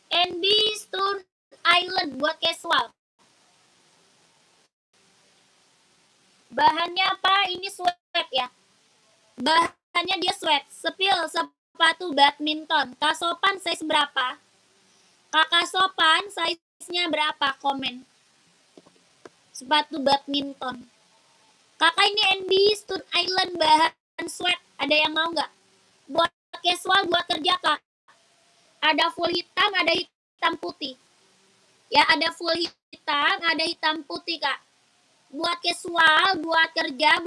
NB Stone Island buat casual. Bahannya apa? Ini sweat ya. Bahannya dia sweat. Sepil sepatu badminton. Kak Sopan size berapa? Kakak Sopan size-nya berapa? Komen. Sepatu badminton. Kakak ini NB Stone Island bahan sweat. Ada yang mau nggak? Buat casual, buat kerja Kak. Ada full hitam, ada hitam putih. Ya, ada full hitam, ada hitam putih Kak. Buat casual, buat kerja,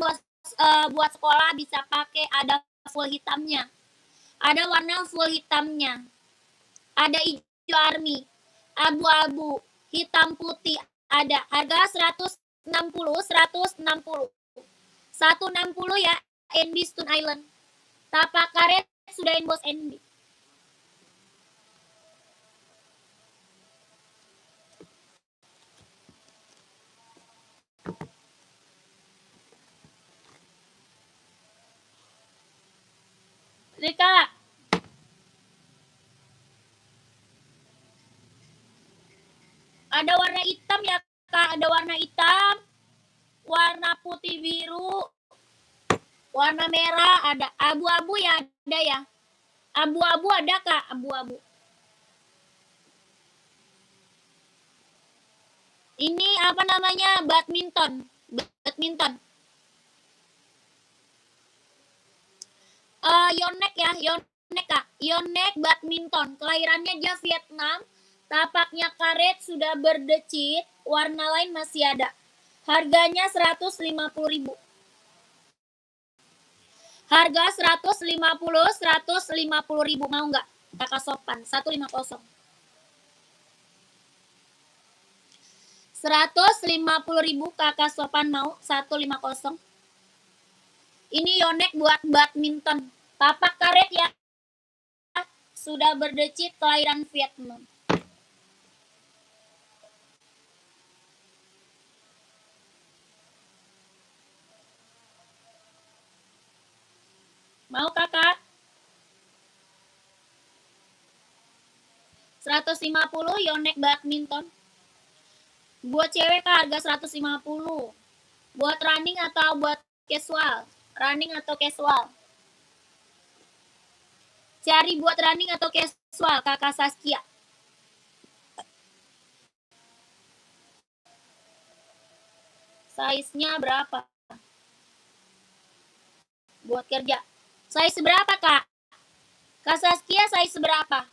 buat sekolah bisa pakai, ada full hitamnya. Ada warna full hitamnya. Ada hijau army, abu-abu, hitam putih ada. Harga 160, 160. 160 ya, NB Stone Island. Tapak karet sudah emboss NB. Rika. Ada warna hitam ya Kak, ada warna hitam, warna putih biru, warna merah ada, abu-abu ya ada ya. Abu-abu ada Kak, abu-abu. Ini apa namanya? Badminton. Badminton. Yonex ya, Yonex Kak. Yonex badminton. Kelahirannya dia Vietnam. Tapaknya karet sudah berdecit, warna lain masih ada. Harganya 150.000. Harga 150.000 mau nggak? Kakak Sopan 150. 150.000 Kakak Sopan mau 150. Ini Yonex buat badminton. Tapak karet ya. Sudah berdecit, kelahiran Vietnam. Mau Kakak? 150 Yonex badminton. Buat cewek Kak, harga 150. Buat running atau buat casual? Running atau casual? Cari buat running atau casual, Kakak Saskia. Size-nya berapa? Buat kerja. Size berapa, Kak? Kak Saskia size berapa?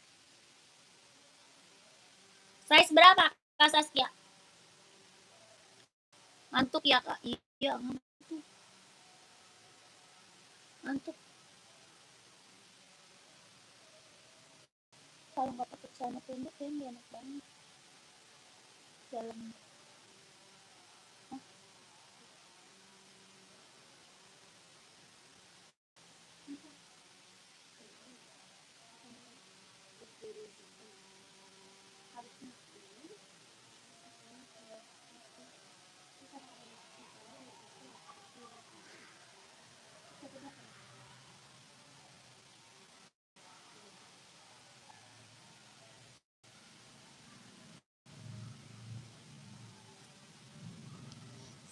Size berapa, Kak Saskia? Ngantuk ya, Kak? Iya, ngantuk. Ngantuk. Kalau nggak pakai celana pendek, kayaknya enak banget. Dalam.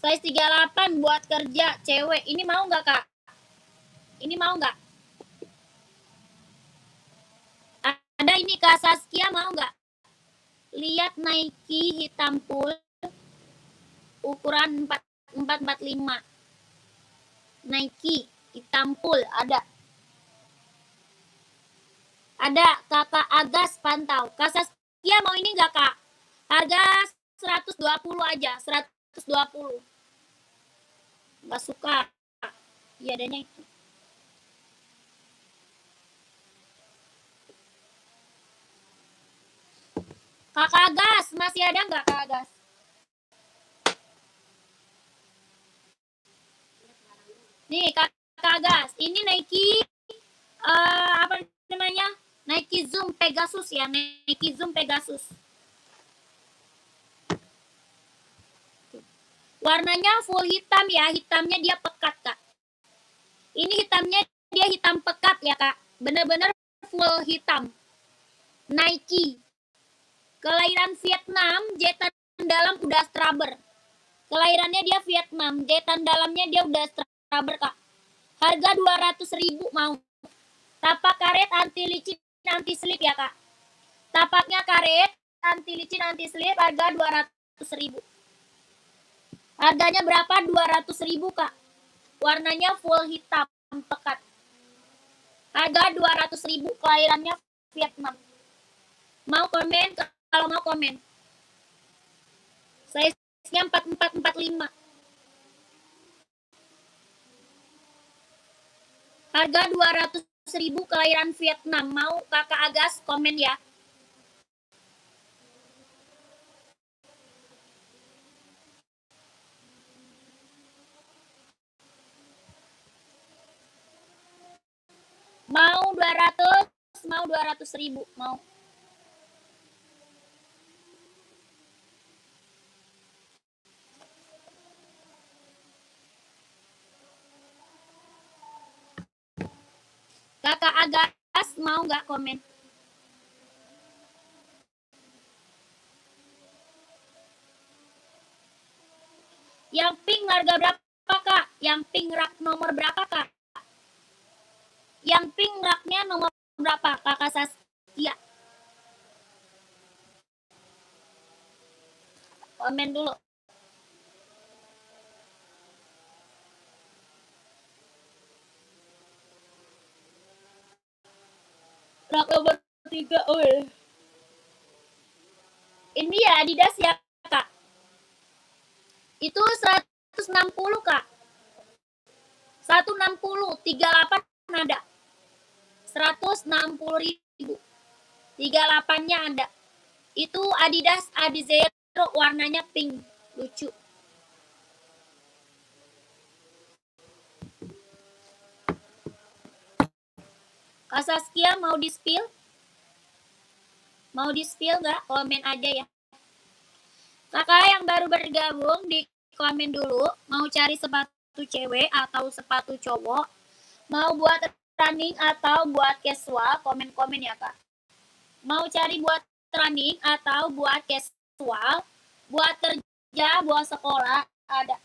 Size 38 buat kerja cewek. Ini mau nggak, Kak? Ini mau nggak? Ada ini Kak Saskia, mau nggak? Lihat Nike hitam full ukuran 445. Nike hitam full ada. Ada Kakak Agas pantau. Kak Saskia mau ini nggak, Kak? Harga 120 aja, 120. Nggak suka. Iya, adanya itu. Kakak Agas, masih ada nggak Kak Agas? Nih Kakak Agas, ini Nike apa namanya? Nike Zoom Pegasus ya, Nike Zoom Pegasus. Warnanya full hitam ya, hitamnya dia pekat Kak. Ini hitamnya dia hitam pekat ya Kak, bener-bener full hitam. Nike. Kelahiran Vietnam, jahitan dalam udah strabber. Kelahirannya dia Vietnam, jahitan dalamnya dia udah strabber Kak. Harga 200.000 mau. Tapak karet anti licin anti slip ya Kak. Tapaknya karet anti licin anti slip harga 200.000. Harganya berapa? 200.000 Kak. Warnanya full hitam pekat. Harga 200.000, kelahirannya Vietnam. Mau komen? Kalau mau komen. Size-nya 4445. Harga 200.000, kelahiran Vietnam. Mau Kakak Agas komen ya. Mau 200, mau 200.000, mau. Kakak Agas mau nggak komen? Yang pink harga berapa Kak? Yang pink rak nomor berapa Kak? Yang pink raknya nomor berapa Kakak Saskia? Komen dulu. Rak nomor 3. Oh ya. Ini ya Adidas ya Kak. Itu 160 Kak. 160, 38 ada. 160.000. 38-nya ada. Itu Adidas Adizero, warnanya pink. Lucu. Kak Saskia mau di-spill? Mau di-spill nggak? Komen aja ya. Kakak yang baru bergabung di komen dulu. Mau cari sepatu cewek atau sepatu cowok? Mau buat running atau buat casual? Komen-komen ya Kak. Mau cari buat running atau buat casual? Buat kerja, buat sekolah? Ada.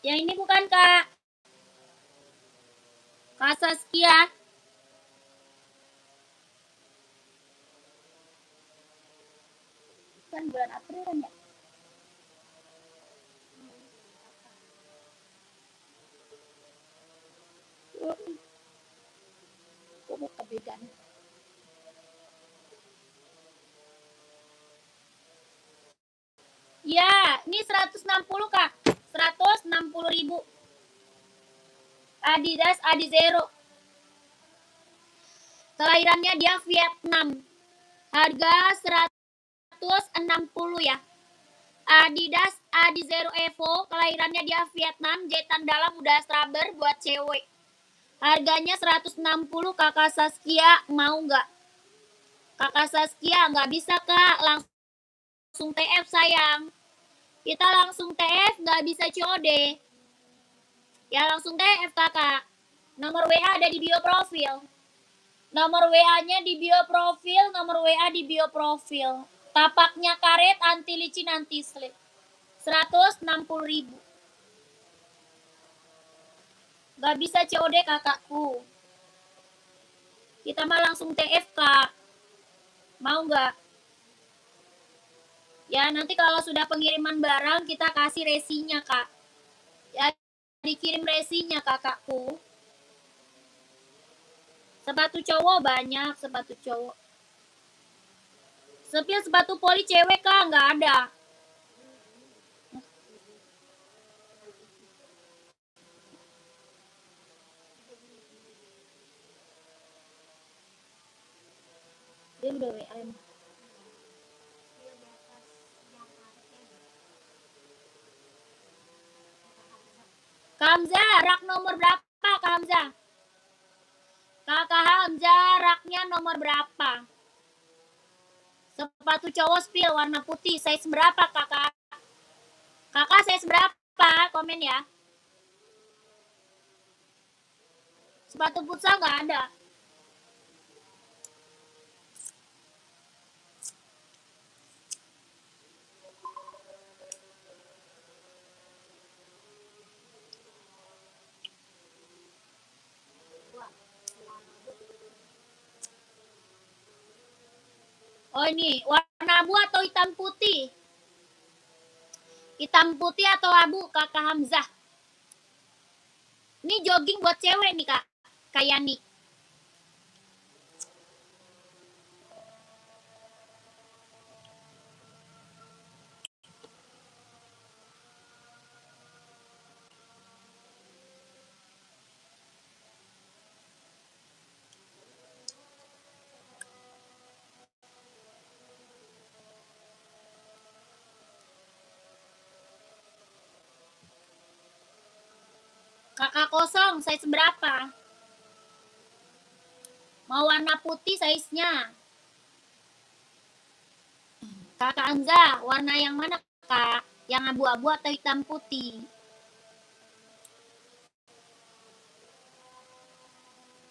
Yang ini bukan Kak. Kak Saskia. Kan bulan April kan ya? Kok mau kebedaan? Ya, ini 160 Kak. 160.000. Adidas Adizero. Kelahirannya dia Vietnam. Harga 160 ya. Adidas Adi Zero Evo, kelahirannya dia Vietnam, jahitan dalam udah straber buat cewek. Harganya 160. Kakak Saskia mau nggak? Kakak Saskia nggak bisa kak, langsung TF sayang. Kita langsung TF, nggak bisa COD. Ya langsung TF kakak. Nomor WA ada di bio profil. Nomor WA-nya di bio profil, nomor WA di bio profil. Tapaknya karet, anti licin, anti slip. 160.000. Gak bisa COD kakakku. Kita mah langsung TF kak. Mau nggak? Ya nanti kalau sudah pengiriman barang kita kasih resinya kak. Ya dikirim resinya kakakku. Sepatu cowok banyak, sepatu cowok. Sepil sepatu poli cewek kak nggak ada. Dia udah WA. Kamza, rak nomor berapa Kamza? Kakak Hamza, raknya nomor berapa? Sepatu cowok spill warna putih, size berapa kakak? Kakak size berapa? Komen ya. Sepatu futsal nggak ada. Oh ini, warna abu atau hitam putih? Hitam putih atau abu kakak Hamzah? Ini jogging buat cewek nih kak, kayak nih. Kakak kosong, size berapa? Mau warna putih size-nya. Kakak Hamzah, warna yang mana kak? Yang abu-abu atau hitam putih?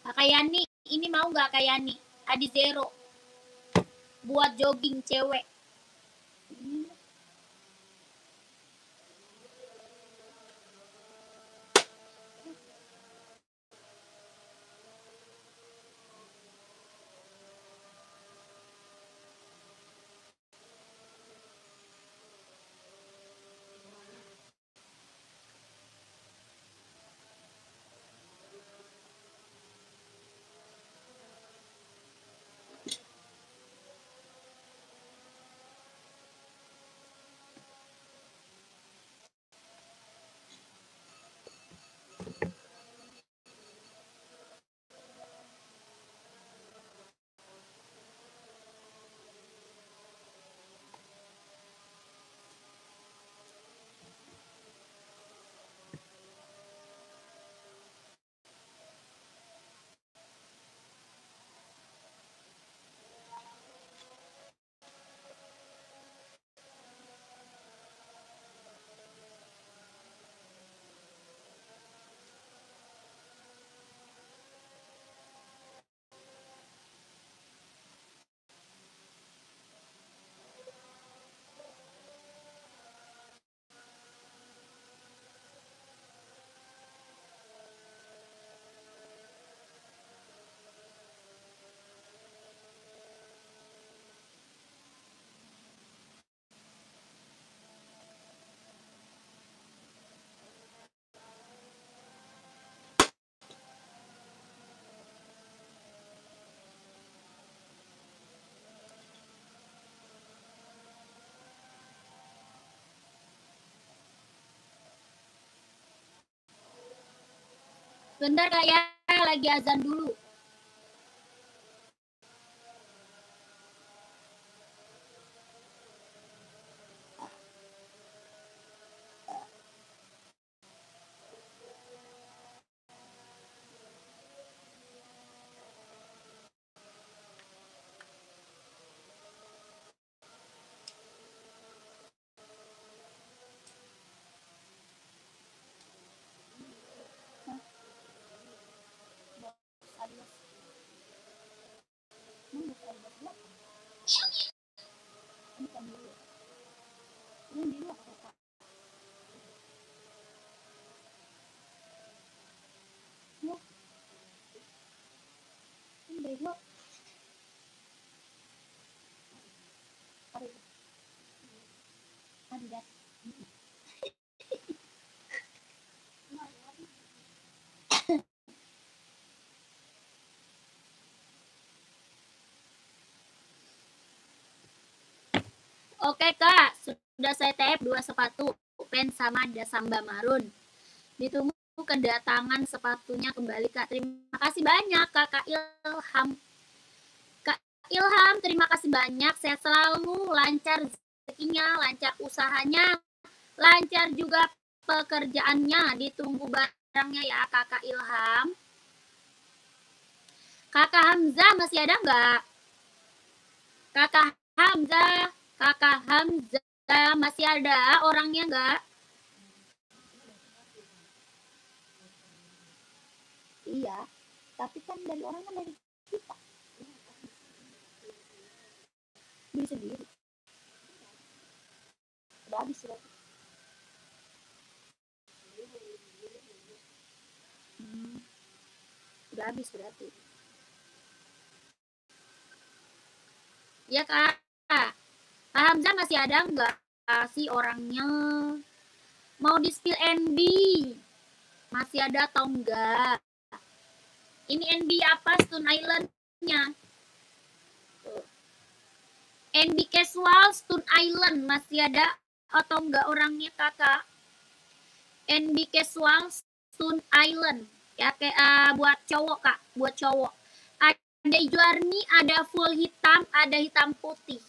Kakak Yani, ini mau nggak Kak Yani? Adi Zero. Buat jogging cewek. Bentar Kak ya, lagi azan dulu. yuk. Adidas. Oke kak, sudah saya tap 2 sepatu pen sama Dasamba Marun. Ditunggu kedatangan sepatunya kembali kak. Terima kasih banyak kakak Ilham. Kak Ilham, terima kasih banyak. Sehat selalu, lancar rezekinya, lancar usahanya, lancar juga pekerjaannya. Ditunggu barangnya ya kakak Ilham. Kakak Hamzah masih ada nggak? Kakak Hamzah masih ada orangnya nggak? Iya, tapi kan dari orang kan dari kita. Beli sendiri. Udah habis berarti. Udah habis berarti. Ya kak. Pak Hamzah masih ada nggak sih orangnya? Mau di spill NB? Masih ada atau enggak? Ini NB apa? Stone Island-nya. NB Casual Stone Island masih ada atau enggak orangnya kakak? NB Casual Stone Island ya kayak buat cowok kak, buat cowok. Ada hijau army, ada full hitam, ada hitam putih.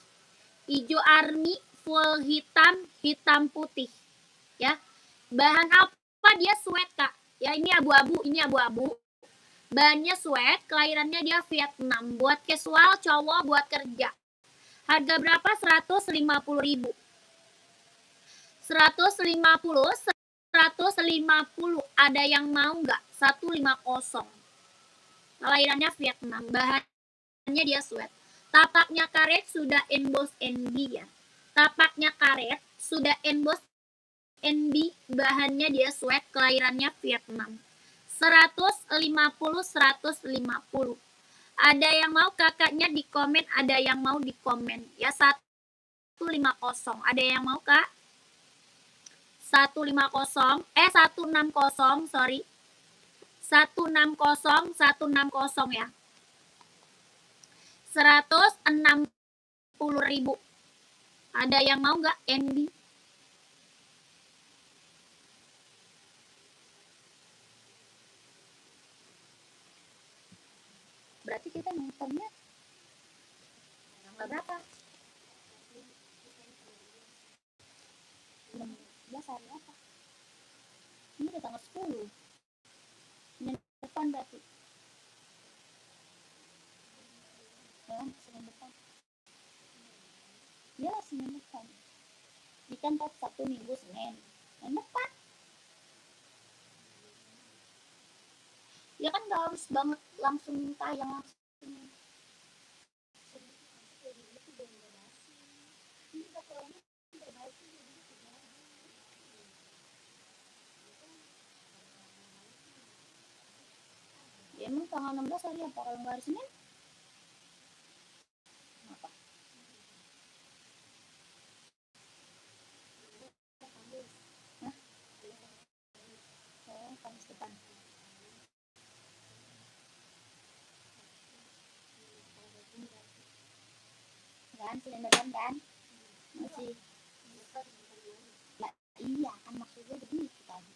Hijau army, full hitam, hitam putih. Ya. Bahan apa dia? Sweat kak. Ya ini abu-abu, ini abu-abu. Bahannya sweat, kelahirannya dia Vietnam. Buat casual, cowok buat kerja. Harga berapa? 150.000. 150. Ada yang mau nggak? 150. Kelahirannya Vietnam. Bahannya dia sweat. Tapaknya karet sudah emboss NB ya. Tapaknya karet sudah emboss NB. Bahannya dia sweat. Kelahirannya Vietnam. 150. Ada yang mau kakaknya di komen, ada yang mau di komen. Ya 150. Ada yang mau kak? 150. 160, sorry. 160 ya. 160.000. Ada yang mau nggak NB? Berarti kita nontonnya tanggal berapa? Biasa hari apa? Ini udah tanggal 10. Senin depan berarti. Ya, Senin depan. Ya, Senin depan. Ini kan Sabtu, Minggu, Senin. Senin depan. Ya kan gak harus banget langsung tayang langsung. Ya emang tanggal 16 hari apa kalau nggak hari Senin? Apa? Hah? Oh, Kamis depan. Kan Senin depan kan? Masih. Nah, iya kan maksudnya begitu tadi.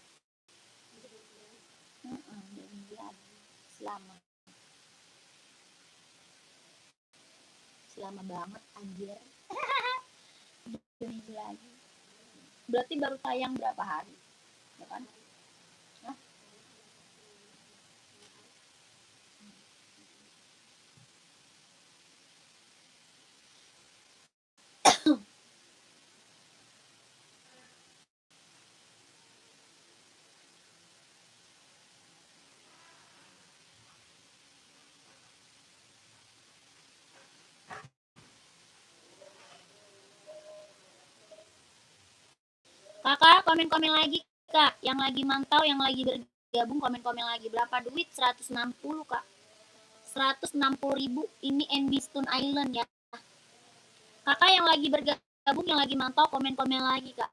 Selama banget anjir. 2 minggu lagi. Berarti baru tayang berapa hari? Ya kan? Hah? Kakak komen-komen lagi kak, yang lagi mantau, yang lagi bergabung komen-komen lagi. Berapa duit? 160 kak. 160.000. Ini NB Stone Island ya. Kakak yang lagi bergabung, yang lagi mantau, komen-komen lagi kak.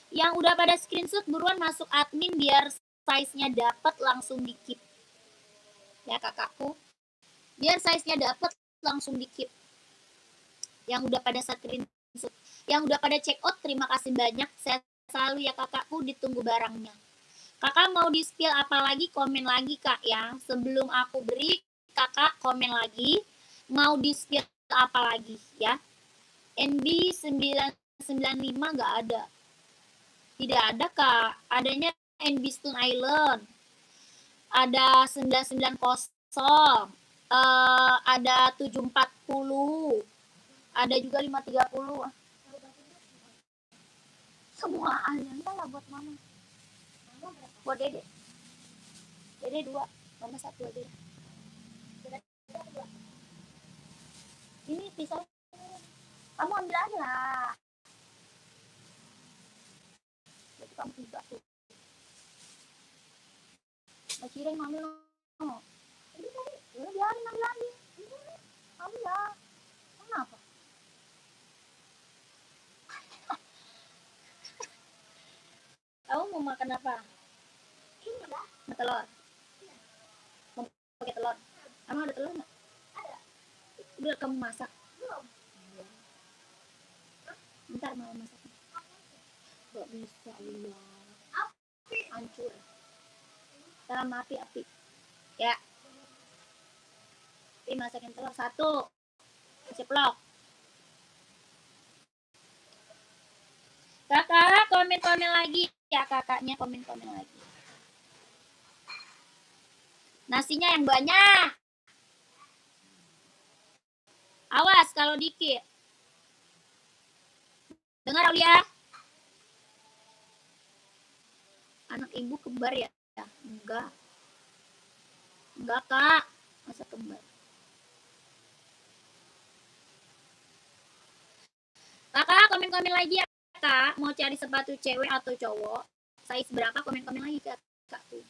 Yang udah pada screenshot buruan masuk admin biar size-nya dapat langsung di keep. Ya kakakku. Biar size-nya dapat langsung di keep. Yang udah pada screenshot, yang udah pada check out, terima kasih banyak. Saya selalu ya kakakku, ditunggu barangnya. Kakak mau di spill apa lagi, komen lagi kak ya. Sebelum aku beri, kakak komen lagi. Mau di spill apa lagi ya. NB 995 nggak ada. Tidak ada kak. Adanya NB Stone Island. Ada 990. Ada 740. Ada juga 530. Semua ada lah buat mama. Buat dede. Dede 2. Mama 1 aja. Ini pisau. Kamu ambil aja. Jadi kamu juga tuh. Masih yang ambil. Ini biarin ambil lagi. Ambil ya. Kenapa? Kamu mau makan apa? Ini lah. Telur. Mau pakai telur? Emang ada telur nggak? Ada. Udah kamu masak? Belum. Bentar mau masak. Gak bisa ya. Api. Hancur. Dalam api. Ya. Ini masakin telur 1. Ceplok. Kakak komen-komen lagi ya, kakaknya komen-komen lagi. Nasinya yang banyak. Awas kalau dikit. Dengar Aulia? Anak ibu kembar ya? Enggak. Enggak kak. Masa kembar? Kakak komen-komen lagi ya kak. Mau cari sepatu cewek atau cowok? Size berapa? Komen-komen lagi kak tuh.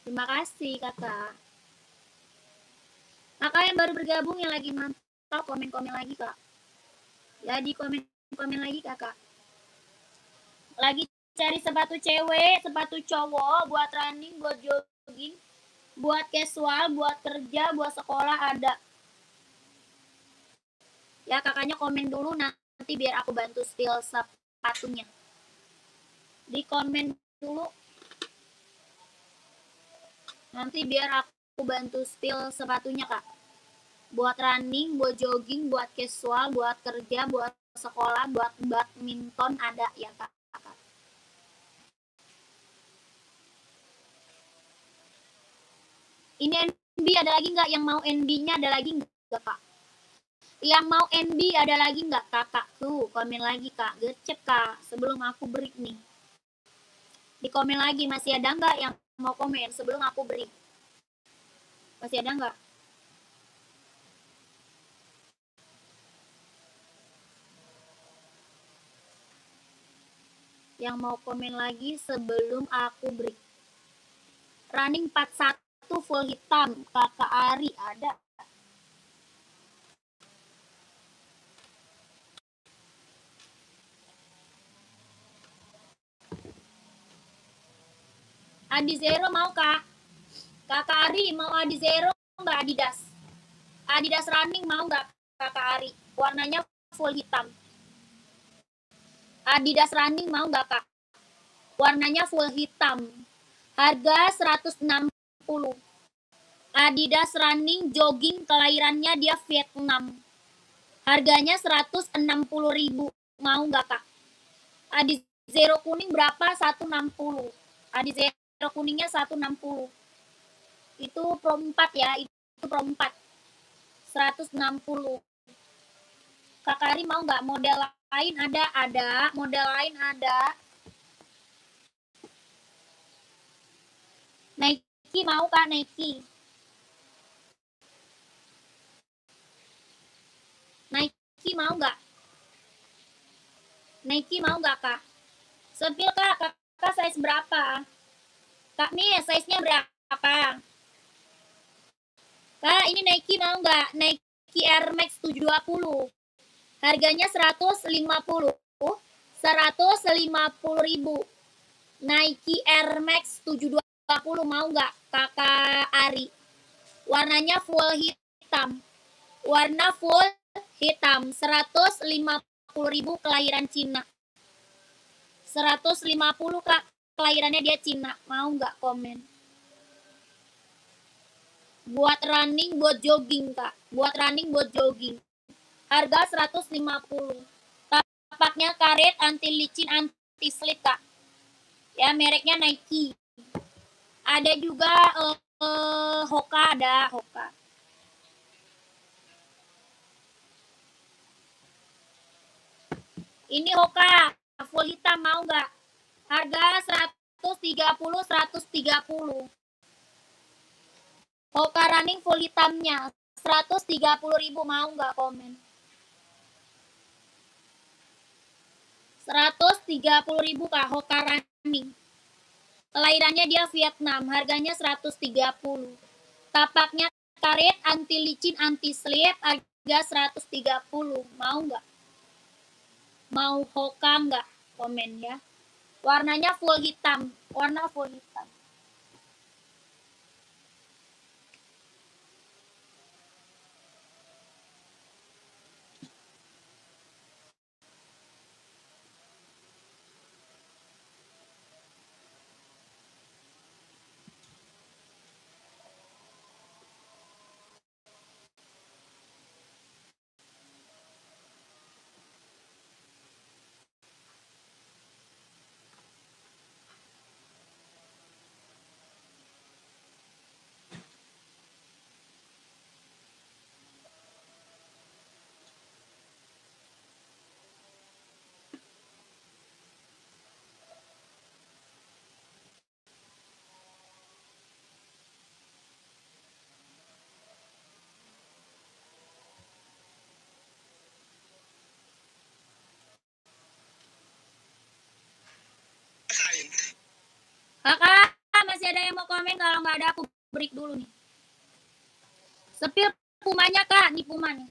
Terima kasih kakak. Kakak yang baru bergabung, yang lagi mantau, komen-komen lagi kak. Ya di komen-komen lagi kakak. Lagi cari sepatu cewek, sepatu cowok, buat running, buat jogging, buat casual, buat kerja, buat sekolah ada. Ya kakaknya komen dulu nanti biar aku bantu spill sepatunya. Di komen dulu. Nanti biar aku bantu spill sepatunya kak. Buat running, buat jogging, buat casual, buat kerja, buat sekolah, buat badminton ada ya kak. Ini NB ada lagi nggak? Yang mau NB-nya ada lagi nggak kak? Yang mau NB ada lagi nggak kakak? Tuh komen lagi kak. Gercep kak. Sebelum aku break nih. Di komen lagi masih ada nggak yang mau komen sebelum aku break? Masih ada nggak? Yang mau komen lagi sebelum aku break. Running 41 full hitam. Kakak Ari ada. Adi Zero mau kak? Kakak Ari mau Adi Zero nggak Adidas? Adidas running mau nggak kakak Ari? Warnanya full hitam. Adidas running mau nggak kak? Warnanya full hitam. Harga 160. Adidas running jogging kelahirannya dia Vietnam. Harganya 160.000. Mau nggak kak? Adi Zero kuning berapa? 160. Adi Zero kuningnya 160. Itu Pro 4 ya. Itu Pro 4. 160. Kak Ari mau nggak model lain ada, model lain ada. Nike mau Kak, Nike. Nike mau nggak? Nike mau nggak Kak? Sepil Kak, Kakak size berapa? Kak nih size-nya berapa? Kak ini Nike mau nggak? Nike Air Max 720. Harganya 150. 150.000. Nike Air Max 720 mau nggak Kakak Ari? Warnanya full hitam. Warna full hitam. 150.000 kelahiran Cina. 150 Kak. Kelahirannya dia Cina. Mau nggak komen? Buat running, buat jogging Kak. Buat running, buat jogging. Harga 150. Tapaknya karet, anti licin, anti slip Kak. Ya mereknya Nike. Ada juga Hoka, ada Hoka. Ini Hoka full hitam mau nggak? Harga 130. Hoka running full hitamnya 130.000 mau nggak komen? 130.000 Kak Hoka running. Kelahirannya dia Vietnam, harganya 130. Tapaknya karet, anti licin, anti slip, harga 130. Mau nggak? Mau Hoka nggak? Komen ya. Warnanya full hitam, warna full hitam. Kakak, masih ada yang mau komen? Kalau nggak ada, aku break dulu nih. Sepil pumanya Kak, nih puma nih.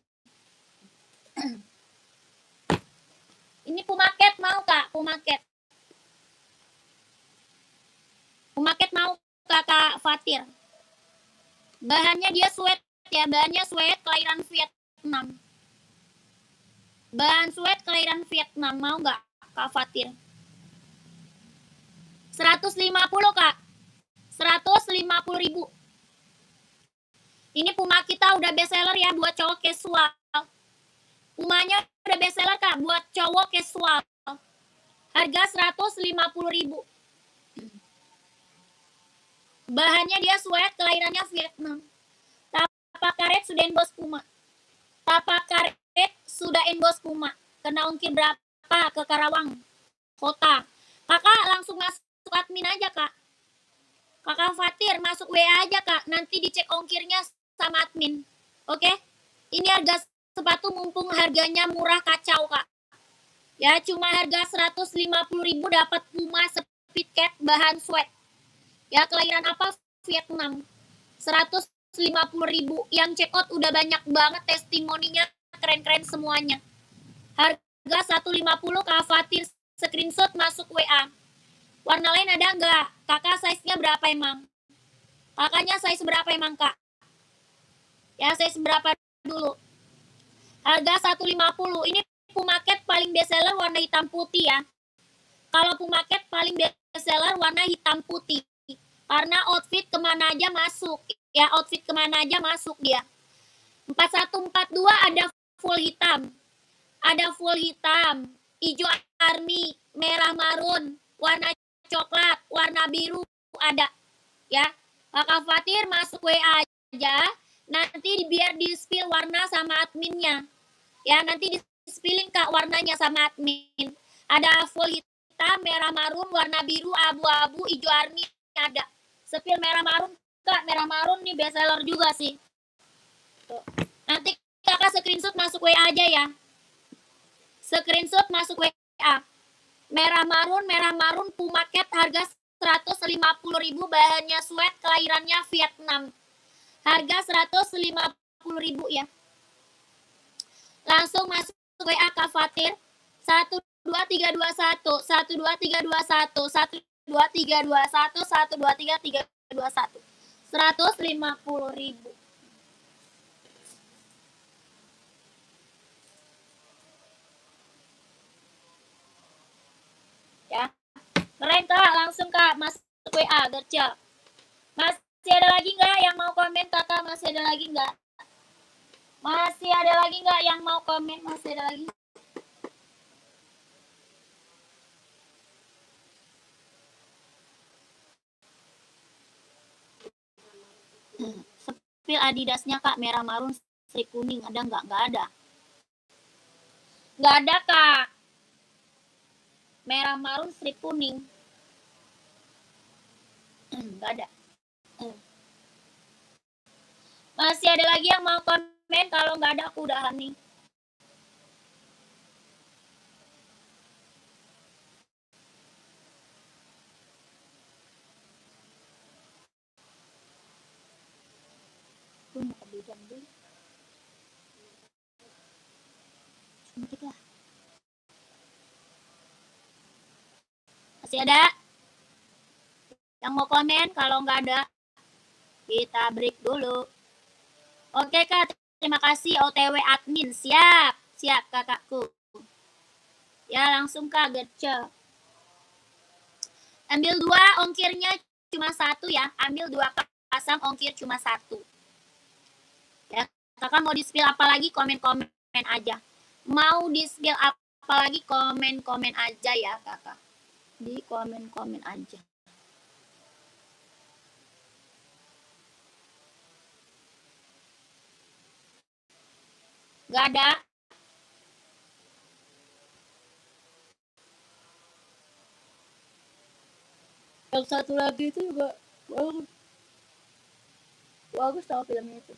Ini pumaket mau Kak, pumaket. Pumaket mau Kakak Fatir. Bahannya dia sweat ya, bahannya sweat kelahiran Vietnam. Bahan sweat kelahiran Vietnam, mau nggak Kak Fatir? 150 Kak. 150.000. Ini Puma kita udah best seller ya buat cowok casual. Pumanya udah best seller Kak buat cowok casual. Harga 150.000. Bahannya dia sweat, kelahirannya Vietnam. Tapak karet sudah endorse Puma. Tapak karet sudah endorse Puma. Kena ongkir berapa ke Karawang Kota? Kakak langsung masuk admin aja Kak. Kakak Fatir masuk WA aja Kak. Nanti dicek ongkirnya sama admin. Oke? Ini harga sepatu mumpung harganya murah kacau Kak. Ya cuma harga 150.000 dapat Puma Speed Cat bahan sweat. Ya kelahiran apa? Vietnam. 150.000. Yang check out udah banyak banget testimoninya, keren-keren semuanya. Harga 150 Kak Fatir screenshot masuk WA. Warna lain ada nggak? Kakak size-nya berapa emang? Kakaknya size berapa emang Kak? Ya size berapa dulu? Harga 150. Ini Pumaket paling best seller warna hitam putih ya. Kalau Pumaket paling best seller warna hitam putih. Karena outfit kemana aja masuk. Ya outfit kemana aja masuk dia. 4142 ada full hitam. Ada full hitam. Hijau army, merah marun, warna coklat, warna biru ada. Ya. Kakak Fatir masuk WA aja. Nanti biar di spill warna sama adminnya. Ya, nanti di di-spillin Kak warnanya sama admin. Ada full hitam, merah marun, warna biru, abu-abu, hijau army ada. Spill merah marun Kak, merah marun nih best seller juga sih. Tuh. Nanti Kakak screenshot masuk WA aja ya. Screenshot masuk WA. Merah marun Puma Cat harga 150.000, bahannya sweat, kelahirannya Vietnam. Harga 150.000 ya. Langsung masuk WA Kak Fatir 12321 12321 12321 12321 150.000 ya. Keren Kak, langsung Kak masuk WA Gercel. Masih ada lagi nggak yang mau komen Kakak? Masih ada lagi nggak? Masih ada lagi nggak yang mau komen? Masih ada lagi? Sepil Adidasnya Kak, merah marun strip kuning ada nggak? Nggak ada. Nggak ada Kak. Merah marun strip kuning. Nggak ada. Masih ada lagi yang mau komen? Kalau nggak ada aku udahan nih. Masih ada yang mau komen? Kalau nggak ada, kita break dulu. Oke Kak, terima kasih OTW admin. Siap, siap kakakku. Ya langsung Kak, gerce. Ambil 2, ongkirnya cuma 1 ya. Ambil 2 pasang, ongkir cuma 1. Ya, kakak mau di-spill apa lagi, komen-komen aja. Mau di-spill apa lagi, komen-komen aja ya kakak. Di komen-komen aja. Gak ada. Yang satu lagi itu juga bagus. Bagus tau filmnya itu.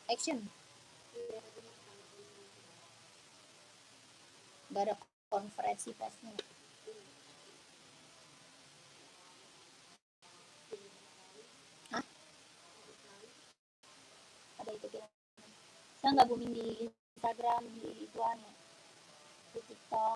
Action. Gak ada konferensi persnya. Hah? Ada itu film. Saya nggak booming di Instagram, di ituan ya, di TikTok.